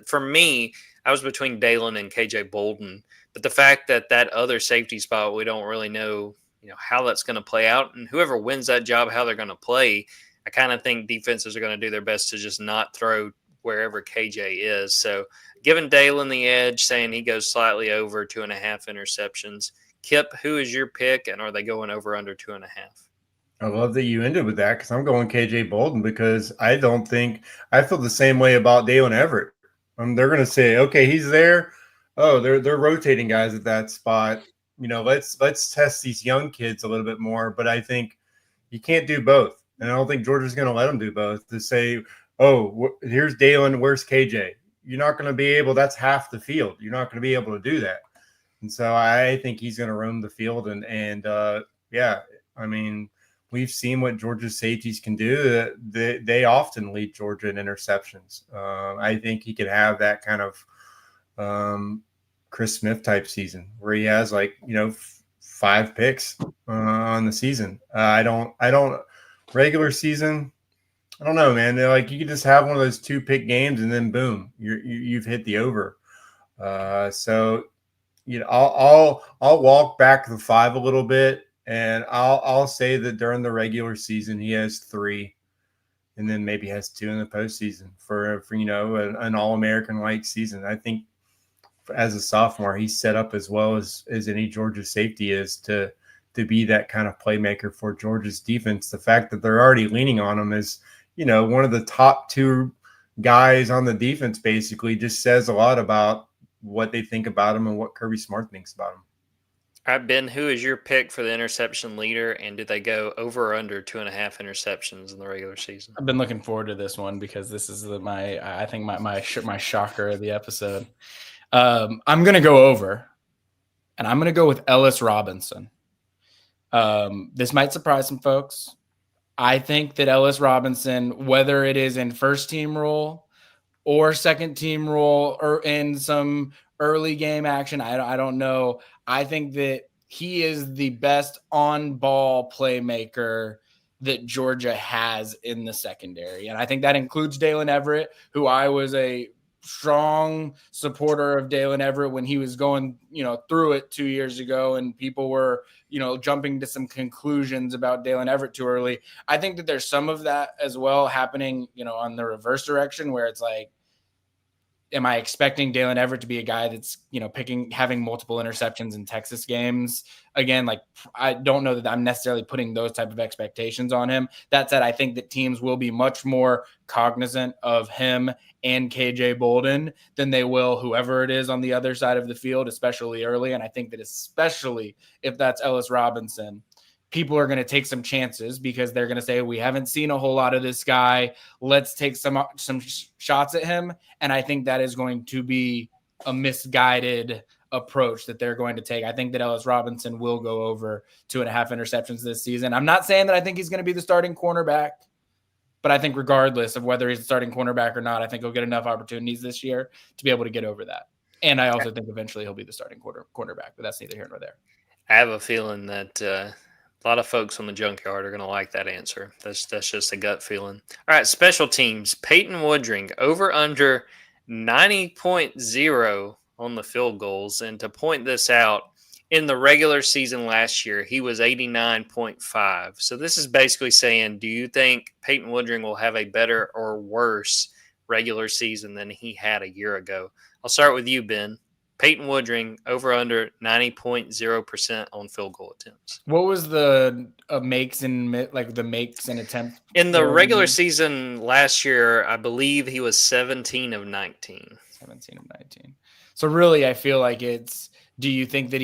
for me, I was between Dalen and KJ Bolden. But the fact that other safety spot, we don't really know, how that's going to play out. And whoever wins that job, how they're going to play, I kind of think defenses are going to do their best to just not throw wherever KJ is. So giving Dalen the edge, saying he goes slightly over 2.5 interceptions. Kipp, who is your pick, and are they going over under 2.5? I love that you ended with that because I'm going KJ Bolden because I feel the same way about Dalen Everett. They're going to say, okay, he's there. Oh, they're rotating guys at that spot. Let's test these young kids a little bit more. But I think you can't do both, and I don't think Georgia's going to let them do both. To say, oh, here's Dalen, where's KJ? You're not going to be able. That's half the field. You're not going to be able to do that. And so I think he's going to roam the field. And yeah, I mean, we've seen what Georgia's safeties can do. They often lead Georgia in interceptions. I think he could have that kind of Chris Smith type season where he has 5 picks on the season. I don't regular season. I don't know, man. They're you could just have one of those 2-pick games and then boom, you've hit the over. So I'll walk back the 5 a little bit, and I'll say that during the regular season he has 3, and then maybe has 2 in the postseason for an All-American like season. I think as a sophomore he's set up as well as any Georgia safety is to be that kind of playmaker for Georgia's defense. The fact that they're already leaning on him is one of the top 2 guys on the defense basically just says a lot about what they think about him and what Kirby Smart thinks about him. All right, Ben, who is your pick for the interception leader, and do they go over or under 2.5 interceptions in the regular season? I've been looking forward to this one because this is my shocker of the episode. I'm going to go over, and I'm going to go with Ellis Robinson. This might surprise some folks. I think that Ellis Robinson, whether it is in first team role or second team role or in some early game action, I don't know. I think that he is the best on-ball playmaker that Georgia has in the secondary. And I think that includes Dalen Everett, who I was a strong supporter of Dalen Everett when he was going, through it 2 years ago, and people were, jumping to some conclusions about Dalen Everett too early. I think that there's some of that as well happening, on the reverse direction where it's am I expecting Dalen Everett to be a guy that's, having multiple interceptions in Texas games? Again, I don't know that I'm necessarily putting those type of expectations on him. That said, I think that teams will be much more cognizant of him and KJ Bolden than they will whoever it is on the other side of the field, especially early. And I think that especially if that's Ellis Robinson, people are going to take some chances because they're going to say, we haven't seen a whole lot of this guy. Let's take some shots at him. And I think that is going to be a misguided approach that they're going to take. I think that Ellis Robinson will go over 2.5 interceptions this season. I'm not saying that I think he's going to be the starting cornerback, but I think regardless of whether he's a starting cornerback or not, I think he'll get enough opportunities this year to be able to get over that. And I also think eventually he'll be the starting cornerback, but that's neither here nor there. I have a feeling that a lot of folks on the Junkyard are going to like that answer. That's just a gut feeling. All right, special teams. Peyton Woodring, over under 90.0 on the field goals. And to point this out, in the regular season last year, he was 89.5. So this is basically saying, do you think Peyton Woodring will have a better or worse regular season than he had a year ago? I'll start with you, Ben. Peyton Woodring, over under 90.0% on field goal attempts. What was the makes and attempts? In the regular season last year, I believe he was 17 of 19. 17 of 19. So really, I feel like it's, do you think that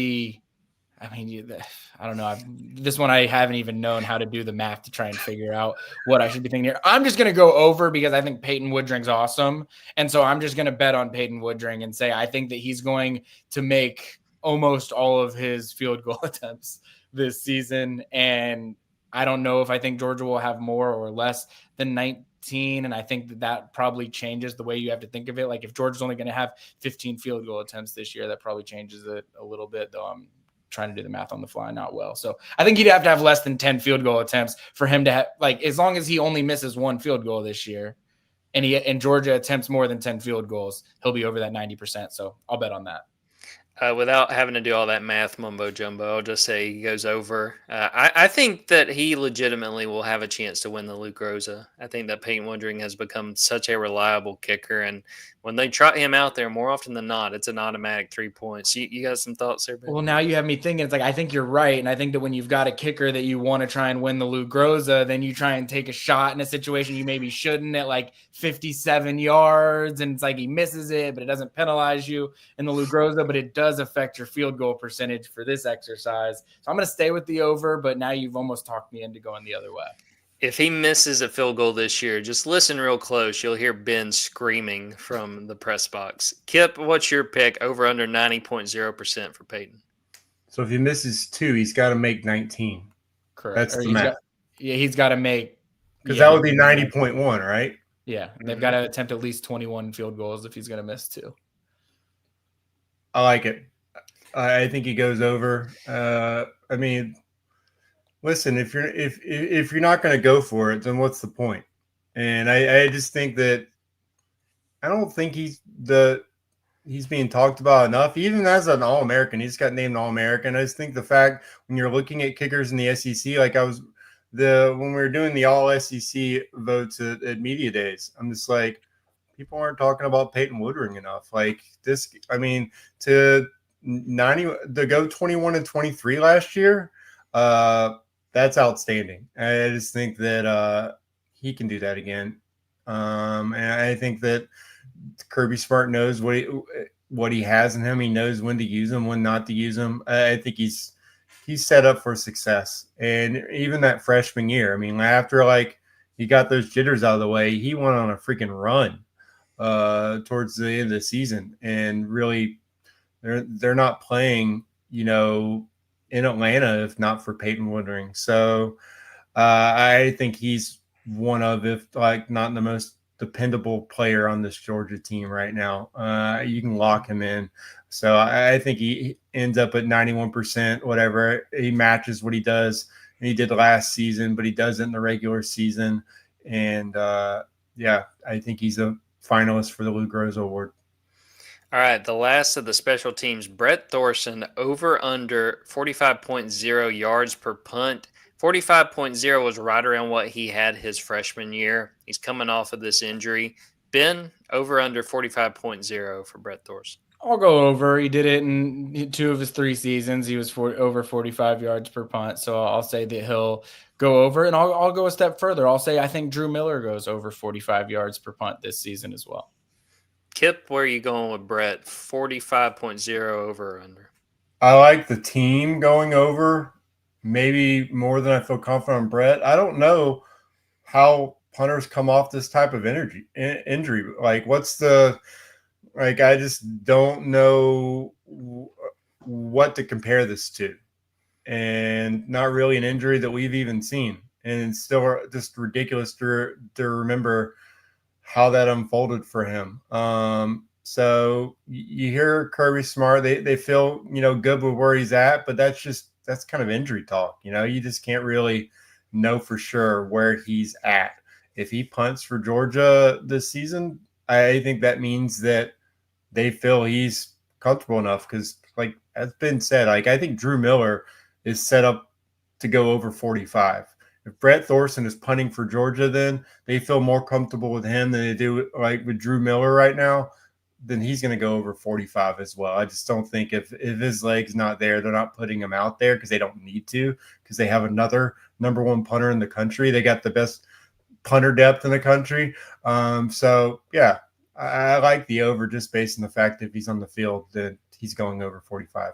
I don't know. This one, I haven't even known how to do the math to try and figure out what I should be thinking here. I'm just going to go over because I think Peyton Woodring's awesome. And so I'm just going to bet on Peyton Woodring and say I think that he's going to make almost all of his field goal attempts this season. And I don't know if I think Georgia will have more or less than 15, and I think that probably changes the way you have to think of it. Like if Georgia's only going to have 15 field goal attempts this year, that probably changes it a little bit, though I'm trying to do the math on the fly, not well. So I think he'd have to have less than 10 field goal attempts for him to have, like, as long as he only misses one field goal this year and Georgia attempts more than 10 field goals, he'll be over that 90%. So I'll bet on that. Without having to do all that math mumbo jumbo, I'll just say he goes over. I think that he legitimately will have a chance to win the Luke Rosa. I think that Peyton Woodring has become such a reliable kicker, and when they trot him out there, more often than not, it's an automatic 3 points. You got some thoughts there, Ben? Well, now you have me thinking. It's like I think you're right, and I think that when you've got a kicker that you want to try and win the Luke Rosa, then you try and take a shot in a situation you maybe shouldn't at like 57 yards, and it's like he misses it, but it doesn't penalize you in the Luke Rosa, but it does affect your field goal percentage for this exercise. So I'm going to stay with the over, but now you've almost talked me into going the other way. If he misses a field goal this year, just listen real close. You'll hear Ben screaming from the press box. Kipp, what's your pick? Over under 90.0% for Peyton. So if he misses 2, he's got to make 19. Correct. That's Or the math. He's got to make. Because that would be 90.1, right? Yeah, and they've got to attempt at least 21 field goals if he's going to miss 2. I like it. I think he goes over. I mean, listen, if you're not going to go for it, then what's the point? And I just think that I don't think he's being talked about enough. Even as an All-American, he just got named All-American. I just think the fact when you're looking at kickers in the SEC, like when we were doing the All SEC votes at media days, I'm just like, people aren't talking about Peyton Woodring enough. Like this, I mean, to go 21-23 last year, that's outstanding. I just think that he can do that again. And I think that Kirby Smart knows what he has in him. He knows when to use him, when not to use him. I think he's set up for success. And even that freshman year, I mean, after like he got those jitters out of the way, he went on a freaking run towards the end of the season. And really, they're not playing, in Atlanta if not for Peyton Woodring. So I think he's one of, if like not the most dependable player on this Georgia team right now. You can lock him in. So I think he ends up at 91%, whatever. He matches what he does and he did last season, but he does it in the regular season. And I think he's a finalist for the Luke Rosa Award. All right, the last of the special teams, Brett Thorson, over under 45.0 yards per punt. 45.0 was right around what he had his freshman year. He's coming off of this injury. Ben, over under 45.0 for Brett Thorson. I'll go over. He did it in 2 of his 3 seasons. He was over 45 yards per punt. So I'll say that he'll go over, and I'll go a step further. I'll say I think Drew Miller goes over 45 yards per punt this season as well. Kipp, where are you going with Brett? 45.0 over or under? I like the team going over, maybe more than I feel confident on Brett. I don't know how punters come off this type of injury. Like, I just don't know what to compare this to. And not really an injury that we've even seen. And it's still just ridiculous to remember how that unfolded for him. So you hear Kirby Smart, they feel, good with where he's at, but that's kind of injury talk. You just can't really know for sure where he's at. If he punts for Georgia this season, I think that means that they feel he's comfortable enough because, like has been said, like I think Drew Miller is set up to go over 45. If Brett Thorson is punting for Georgia, then they feel more comfortable with him than they do like with Drew Miller right now, then he's going to go over 45 as well. I just don't think if his leg's not there, they're not putting him out there because they don't need to, because they have another number 1 punter in the country. They got the best punter depth in the country. I like the over just based on the fact that if he's on the field, that he's going over 45.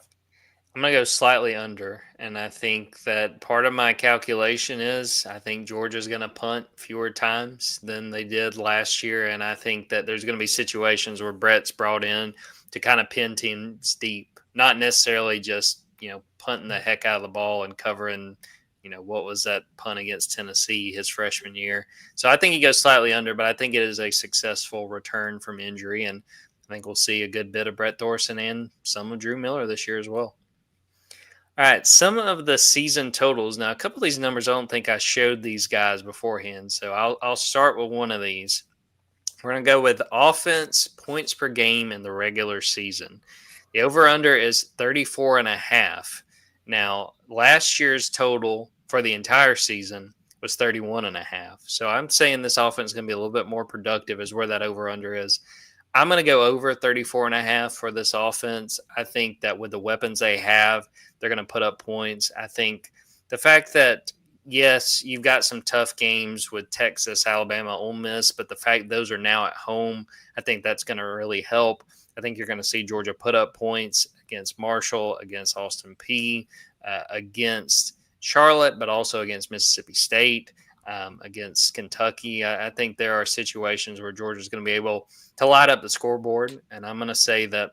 I'm going to go slightly under, and I think that part of my calculation is I think Georgia's going to punt fewer times than they did last year, and I think that there's going to be situations where Brett's brought in to kind of pin teams deep, not necessarily just, punting the heck out of the ball and covering what was that punt against Tennessee his freshman year? So I think he goes slightly under, but I think it is a successful return from injury, and I think we'll see a good bit of Brett Thorson and some of Drew Miller this year as well. All right, some of the season totals. Now, a couple of these numbers, I don't think I showed these guys beforehand, so I'll start with one of these. We're going to go with offense points per game in the regular season. The over-under is 34.5. Now, last year's total for the entire season was 31.5. So I'm saying this offense is going to be a little bit more productive is where that over-under is. I'm going to go over 34.5 for this offense. I think that with the weapons they have, they're going to put up points. I think the fact that, yes, you've got some tough games with Texas, Alabama, Ole Miss, but the fact those are now at home, I think that's going to really help. I think you're going to see Georgia put up points against Marshall, against Austin Peay, against Charlotte, but also against Mississippi State, against Kentucky. I think there are situations where Georgia's going to be able to light up the scoreboard, and I'm going to say that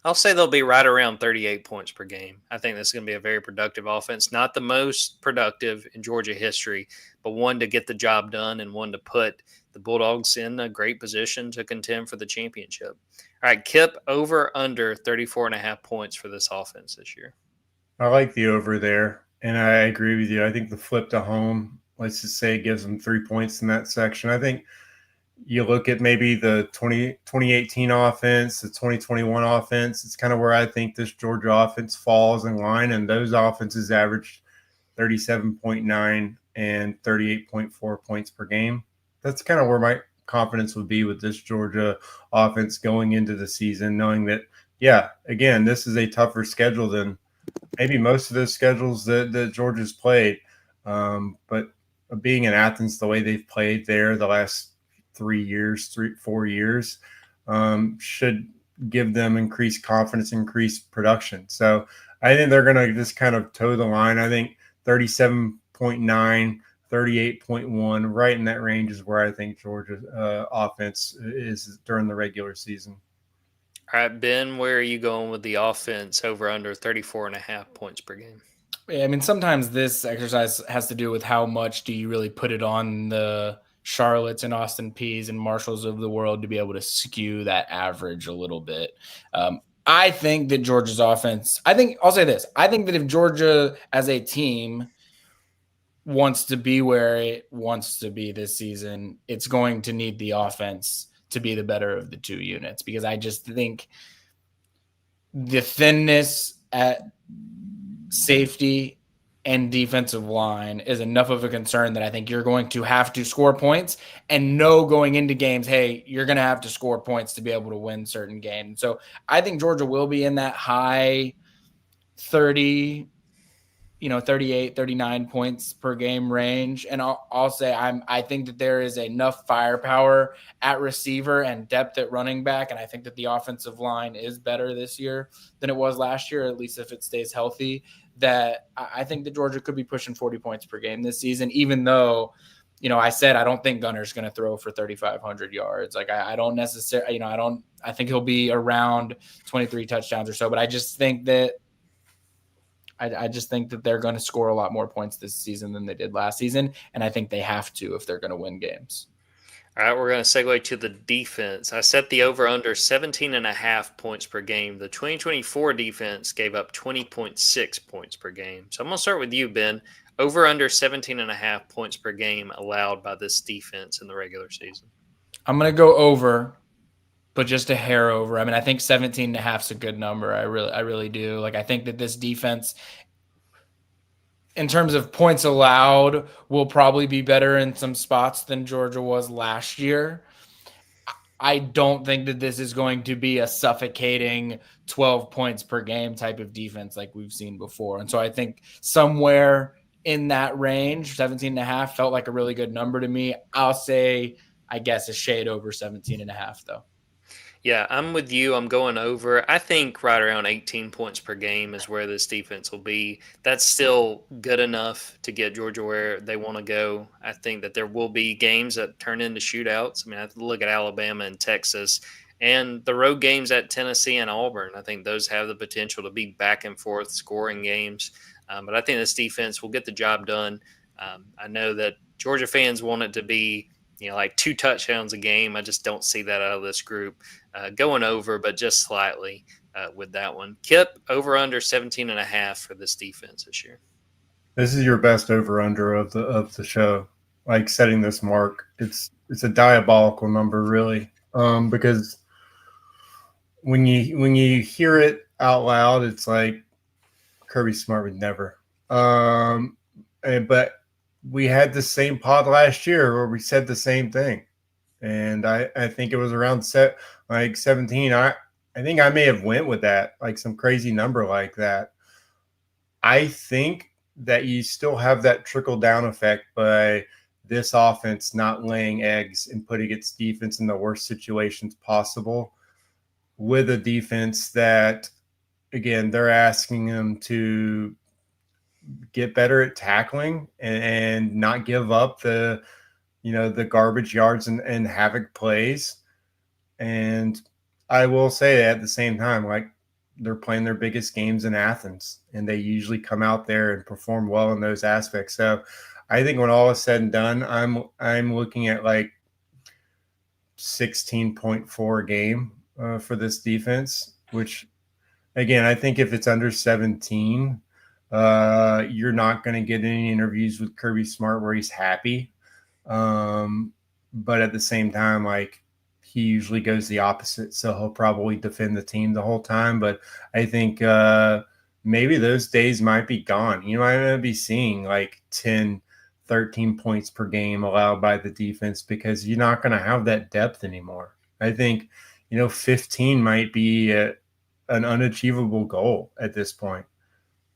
I'll say they'll be right around 38 points per game. I think this is going to be a very productive offense, not the most productive in Georgia history, but one to get the job done and one to put the Bulldogs in a great position to contend for the championship. All right, Kipp, over under 34.5 points for this offense this year. I like the over there, and I agree with you. I think the flip to home, let's just say, gives them 3 points in that section. I think you look at maybe the 2018 offense, the 2021 offense, it's kind of where I think this Georgia offense falls in line, and those offenses averaged 37.9 and 38.4 points per game. That's kind of where my confidence would be with this Georgia offense going into the season, knowing that, yeah, again, this is a tougher schedule than maybe most of the schedules that Georgia's played. But being in Athens the way they've played there the last 4 years, should give them increased confidence, increased production. So I think they're going to just kind of toe the line. I think 37.9, 38.1, right in that range is where I think Georgia's offense is during the regular season. All right, Ben, where are you going with the offense over under 34.5 points per game? Yeah, I mean, sometimes this exercise has to do with how much do you really put it on the Charlottes and Austin Peays and Marshalls of the world to be able to skew that average a little bit. I think that Georgia's offense, I'll say this. I think that if Georgia as a team wants to be where it wants to be this season, it's going to need the offense to be the better of the two units, because I just think the thinness at safety and defensive line is enough of a concern that I think you're going to have to score points and know going into games, hey, you're going to have to score points to be able to win certain games. So I think Georgia will be in that high 30, 38, 39 points per game range. And I'll say I think that there is enough firepower at receiver and depth at running back. And I think that the offensive line is better this year than it was last year, at least if it stays healthy, that I think that Georgia could be pushing 40 points per game this season, even though, I said I don't think Gunner's going to throw for 3,500 yards. Like I don't necessarily, I think he'll be around 23 touchdowns or so, but I just think that they're going to score a lot more points this season than they did last season, and I think they have to if they're going to win games. All right, we're going to segue to the defense. I set the over-under 17.5 points per game. The 2024 defense gave up 20.6 points per game. So I'm going to start with you, Ben. Over-under 17.5 points per game allowed by this defense in the regular season. I'm going to go over, but just a hair over. I mean, I think 17.5 is a good number. I really do. Like, I think that this defense, in terms of points allowed, will probably be better in some spots than Georgia was last year. I don't think that this is going to be a suffocating 12 points per game type of defense like we've seen before. And so I think somewhere in that range, 17.5 felt like a really good number to me. I'll say, I guess, a shade over 17.5 though. Yeah, I'm with you. I'm going over. I think right around 18 points per game is where this defense will be. That's still good enough to get Georgia where they want to go. I think that there will be games that turn into shootouts. I mean, I look at Alabama and Texas and the road games at Tennessee and Auburn. I think those have the potential to be back and forth scoring games. But I think this defense will get the job done. I know that Georgia fans want it to be, like 2 touchdowns a game. I just don't see that out of this group going over, but just slightly with that one. Kipp, over under 17.5 for this defense this year. This is your best over under of the show. Like setting this mark, it's a diabolical number, really, because when you hear it out loud, it's like Kirby Smart would never. But we had the same pod last year where we said the same thing, and I think it was around 17. I think I may have went with that, like some crazy number like that. I think that you still have that trickle down effect by this offense not laying eggs and putting its defense in the worst situations possible, with a defense that, again, they're asking them to get better at tackling and not give up the garbage yards and havoc plays. And I will say at the same time, like, they're playing their biggest games in Athens, and they usually come out there and perform well in those aspects. So I think when all is said and done, I'm looking at like 16.4 a game for this defense, which, again, I think if it's under 17, you're not going to get any interviews with Kirby Smart where he's happy. But at the same time, like, he usually goes the opposite, so he'll probably defend the team the whole time. But I think maybe those days might be gone. You might not be seeing like 10, 13 points per game allowed by the defense, because you're not going to have that depth anymore. I think, 15 might be an unachievable goal at this point.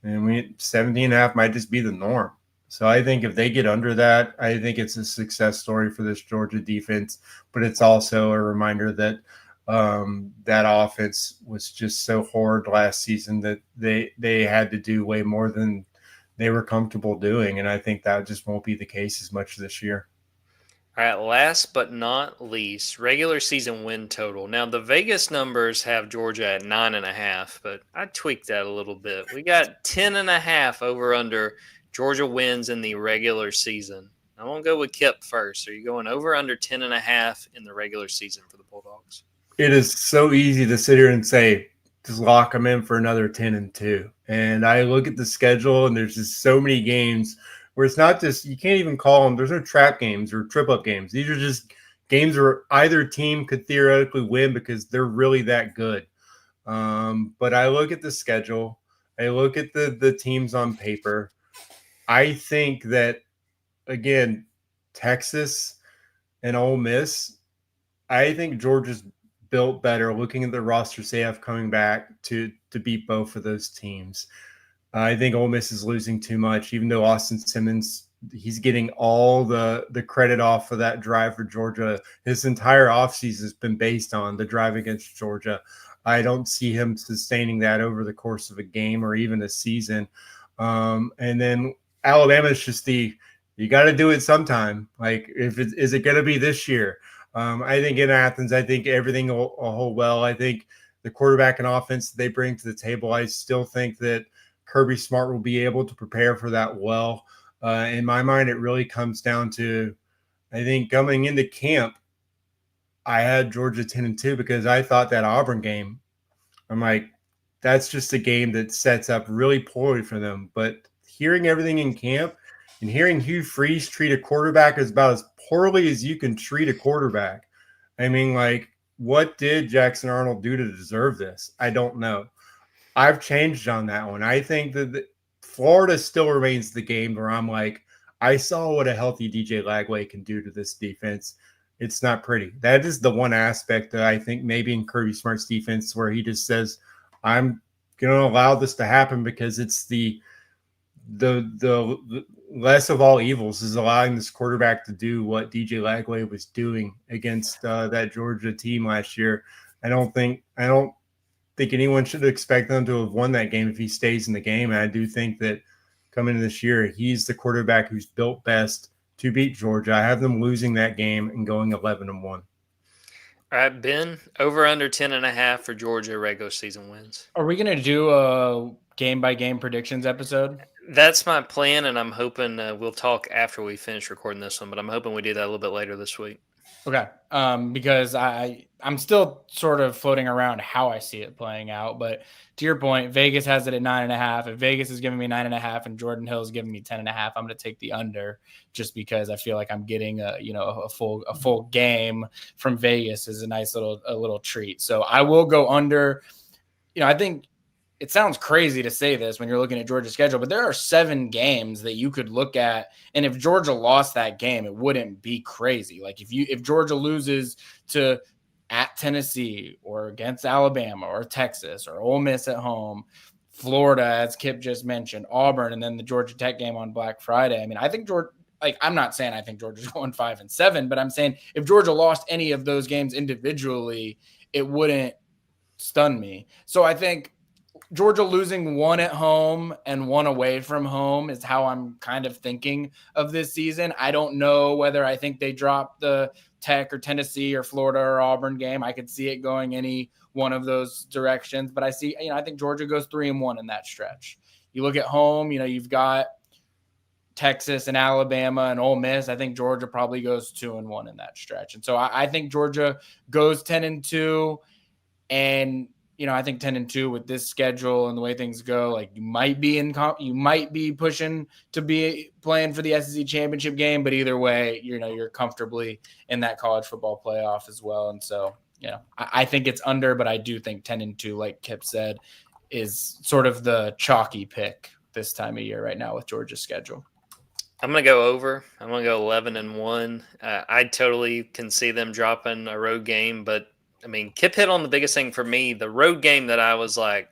And 17.5 might just be the norm. So I think if they get under that, I think it's a success story for this Georgia defense. But it's also a reminder that that offense was just so horrid last season that they had to do way more than they were comfortable doing. And I think that just won't be the case as much this year. All right, last but not least, regular season win total. Now, the Vegas numbers have Georgia at 9.5, but I tweaked that a little bit. We got 10.5 over under Georgia wins in the regular season. I won't go with Kipp first. Are you going over under 10.5 in the regular season for the Bulldogs? It is so easy to sit here and say, just lock them in for another 10-2. And I look at the schedule, and there's just so many games where it's not just, you can't even call them, there's no trap games or trip up games. These are just games where either team could theoretically win because they're really that good. But I look at the schedule, I look at the teams on paper. I think that, again, Texas and Ole Miss, I think Georgia's built better looking at the rosters they have coming back to beat both of those teams. I think Ole Miss is losing too much, even though Austin Simmons, he's getting all the credit off of that drive for Georgia. His entire offseason has been based on the drive against Georgia. I don't see him sustaining that over the course of a game or even a season. And then Alabama is just you got to do it sometime. Like, is it going to be this year? I think in Athens, I think everything will hold well. I think the quarterback and offense they bring to the table, I still think that Kirby Smart will be able to prepare for that well. In my mind, it really comes down to, I think coming into camp, I had Georgia 10-2 because I thought that Auburn game, I'm like, that's just a game that sets up really poorly for them. But hearing everything in camp and hearing Hugh Freeze treat a quarterback as about as poorly as you can treat a quarterback. I mean, like, what did Jackson Arnold do to deserve this? I don't know. I've changed on that one. I think that Florida still remains the game where I'm like, I saw what a healthy DJ Lagway can do to this defense. It's not pretty. That is the one aspect that I think maybe in Kirby Smart's defense where he just says, I'm going to allow this to happen because it's the less of all evils is allowing this quarterback to do what DJ Lagway was doing against that Georgia team last year. I don't think anyone should expect them to have won that game if he stays in the game. And I do think that coming into this year, he's the quarterback who's built best to beat Georgia. I have them losing that game and going 11-1. All right, Ben, over under 10.5 for Georgia regular season wins. Are we going to do a game-by-game predictions episode? That's my plan, and I'm hoping we'll talk after we finish recording this one, but I'm hoping we do that a little bit later this week. Okay. Because I'm still sort of floating around how I see it playing out. But to your point, Vegas has it at 9.5. If Vegas is giving me 9.5 and Jordan Hill is giving me 10.5, I'm going to take the under just because I feel like I'm getting a full game from Vegas is a nice little treat. So I will go under. I think it sounds crazy to say this when you're looking at Georgia's schedule, but there are 7 games that you could look at. And if Georgia lost that game, it wouldn't be crazy. Like if Georgia loses to at Tennessee or against Alabama or Texas or Ole Miss at home, Florida, as Kipp just mentioned, Auburn, and then the Georgia Tech game on Black Friday. I mean, I think I'm not saying I think Georgia's going 5-7, but I'm saying if Georgia lost any of those games individually, it wouldn't stun me. So I think Georgia losing 1 at home and 1 away from home is how I'm kind of thinking of this season. I don't know whether I think they drop the Tech or Tennessee or Florida or Auburn game. I could see it going any one of those directions, but I think Georgia goes 3-1 in that stretch. You look at home, you've got Texas and Alabama and Ole Miss. I think Georgia probably goes 2-1 in that stretch. And so I think Georgia goes 10-2, and I think 10-2 with this schedule and the way things go, like you might be pushing to be playing for the SEC championship game, but either way, you're comfortably in that college football playoff as well. And so, I think it's under, but I do think 10-2, like Kipp said, is sort of the chalky pick this time of year right now with Georgia's schedule. I'm going to go over. I'm going to go 11-1. I totally can see them dropping a road game, but I mean, Kipp hit on the biggest thing for me. The road game that I was like,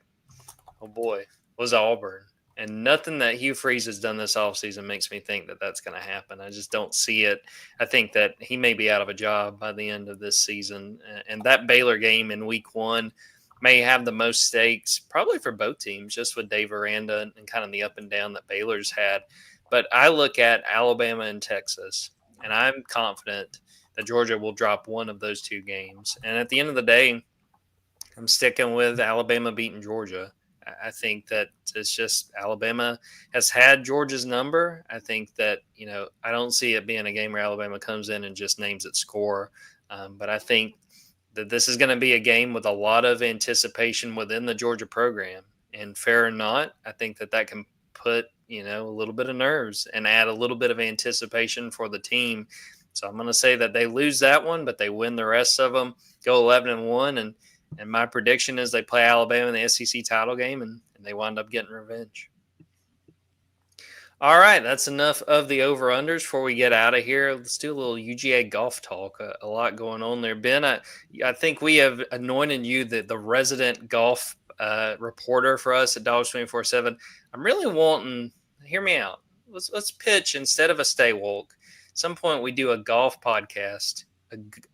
oh boy, was Auburn. And nothing that Hugh Freeze has done this offseason makes me think that that's going to happen. I just don't see it. I think that he may be out of a job by the end of this season. And that Baylor game in week 1 may have the most stakes, probably for both teams, just with Dave Aranda and kind of the up and down that Baylor's had. But I look at Alabama and Texas, and I'm confident that Georgia will drop one of those 2 games. And at the end of the day, I'm sticking with Alabama beating Georgia. I think that it's just Alabama has had Georgia's number. I think that, I don't see it being a game where Alabama comes in and just names its score. But I think that this is going to be a game with a lot of anticipation within the Georgia program. And fair or not, I think that can put, a little bit of nerves and add a little bit of anticipation for the team. So I'm going to say that they lose that one, but they win the rest of them, go 11-1. And my prediction is they play Alabama in the SEC title game, and they wind up getting revenge. All right, that's enough of the over-unders before we get out of here. Let's do a little UGA golf talk. A lot going on there. Ben, I think we have anointed you the resident golf reporter for us at Dogs 24/7. I'm really wanting – hear me out. Let's pitch instead of a Stay Wolk. At some point, we do a golf podcast,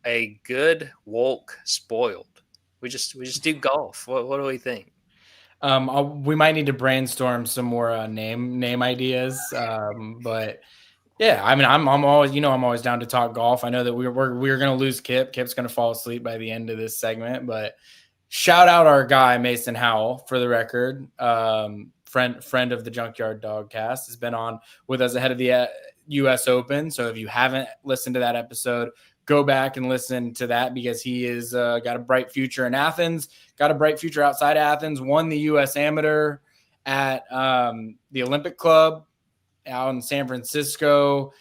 a good Wolk spoiled. We just do golf. What do we think? We might need to brainstorm some more name ideas. But yeah, I mean, I'm always down to talk golf. I know that we're going to lose Kipp. Kipp's going to fall asleep by the end of this segment. But shout out our guy Mason Howell, for the record. Friend of the Junkyard Dawgcast, has been on with us ahead of the U.S. Open. So if you haven't listened to that episode, go back and listen to that, because he is got a bright future in Athens, got a bright future outside Athens, won the U.S. Amateur at the Olympic Club out in San Francisco.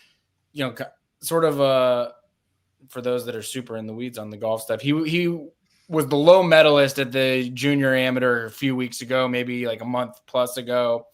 Sort of for those that are super in the weeds on the golf stuff, he was the low medalist at the Junior Amateur a few weeks ago, maybe like a month plus ago.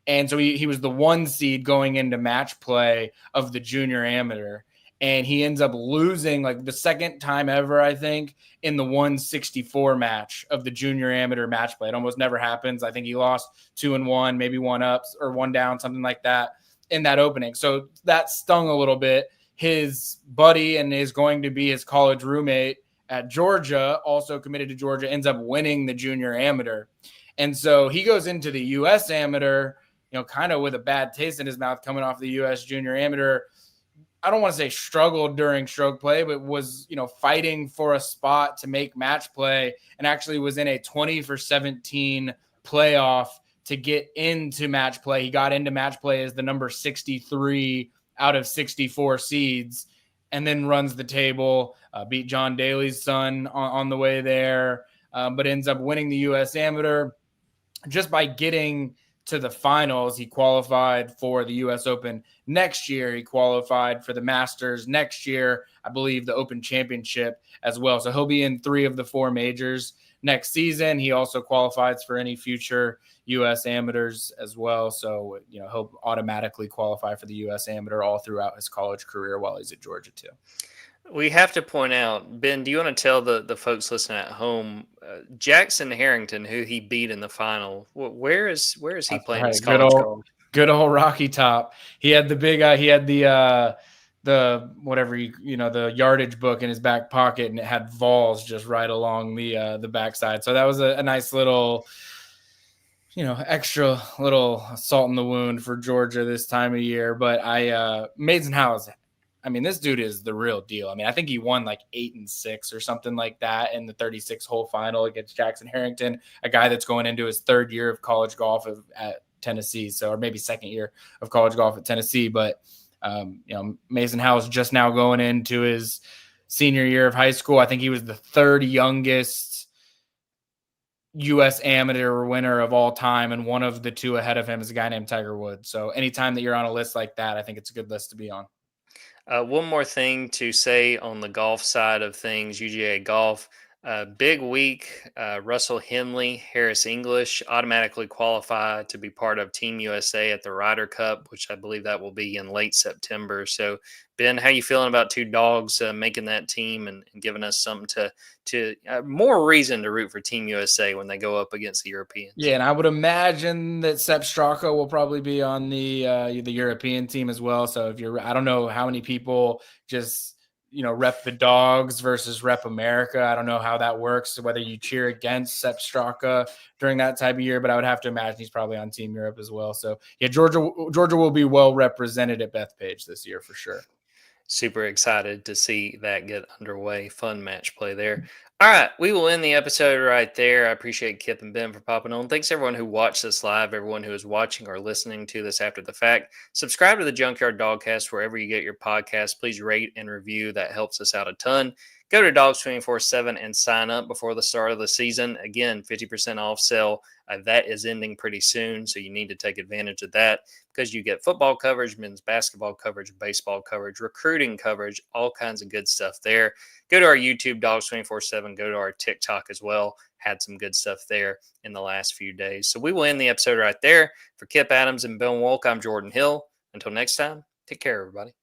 And so he was the 1 seed going into match play of the Junior Amateur. And he ends up losing like the second time ever, I think, in the 164 match of the Junior Amateur match play. It almost never happens. I think he lost 2-1, maybe 1 up or 1 down, something like that in that opening. So that stung a little bit. His buddy and is going to be his college roommate at Georgia, also committed to Georgia, ends up winning the Junior Amateur. And so he goes into the U.S. Amateur, kind of with a bad taste in his mouth coming off the U.S. Junior Amateur. I don't want to say struggled during stroke play, but was, fighting for a spot to make match play, and actually was in a 20 for 17 playoff to get into match play. He got into match play as the number 63 out of 64 seeds, and then runs the table, beat John Daly's son on the way there, but ends up winning the U.S. Amateur. Just by getting to the finals, he qualified for the U.S. Open next year. He qualified for the Masters next year, I believe the Open Championship as well. So he'll be in 3 of the 4 majors next season. He also qualifies for any future U.S. amateurs as well. So, he'll automatically qualify for the U.S. amateur all throughout his college career while he's at Georgia too. We have to point out, Ben, do you want to tell the folks listening at home, Jackson Harrington, who he beat in the final, where is he playing his college golf? Good old Rocky Top. He had the big, he had the whatever, the yardage book in his back pocket, and it had vols just right along the backside. So that was a nice little, extra little salt in the wound for Georgia this time of year. But Maidenhouse, this dude is the real deal. I think he won like 8 and 6 or something like that in the 36-hole final against Jackson Harrington, a guy that's going into his 3rd year of college golf at Tennessee. So, or maybe 2nd year of college golf at Tennessee. But, Mason House just now going into his senior year of high school. I think he was the 3rd youngest U.S. amateur winner of all time. And one of the 2 ahead of him is a guy named Tiger Woods. So anytime that you're on a list like that, I think it's a good list to be on. One more thing to say on the golf side of things, UGA golf, big week. Russell Henley, Harris English automatically qualify to be part of Team USA at the Ryder Cup, which I believe that will be in late September. So, Ben, how you feeling about 2 dogs making that team and giving us something to more reason to root for Team USA when they go up against the Europeans? Yeah, and I would imagine that Sepp Straka will probably be on the European team as well. So I don't know how many people just rep the dogs versus rep America. I don't know how that works, whether you cheer against Sepp Straka during that type of year, but I would have to imagine he's probably on Team Europe as well. So yeah, Georgia will be well represented at Bethpage this year for sure. Super excited to see that get underway. Fun match play there. All right, we will end the episode right there. I appreciate Kipp and Ben for popping on. Thanks everyone who watched this live, everyone who is watching or listening to this after the fact. Subscribe to the Junkyard Dawgcast wherever you get your podcasts. Please rate and review. That helps us out a ton. Go to Dogs 24/7 and sign up before the start of the season. Again, 50% off sale. That is ending pretty soon, so you need to take advantage of that because you get football coverage, men's basketball coverage, baseball coverage, recruiting coverage, all kinds of good stuff there. Go to our YouTube, Dogs 24/7. Go to our TikTok as well. Had some good stuff there in the last few days. So we will end the episode right there. For Kipp Adams and Ben Wolk, I'm Jordan Hill. Until next time, take care, everybody.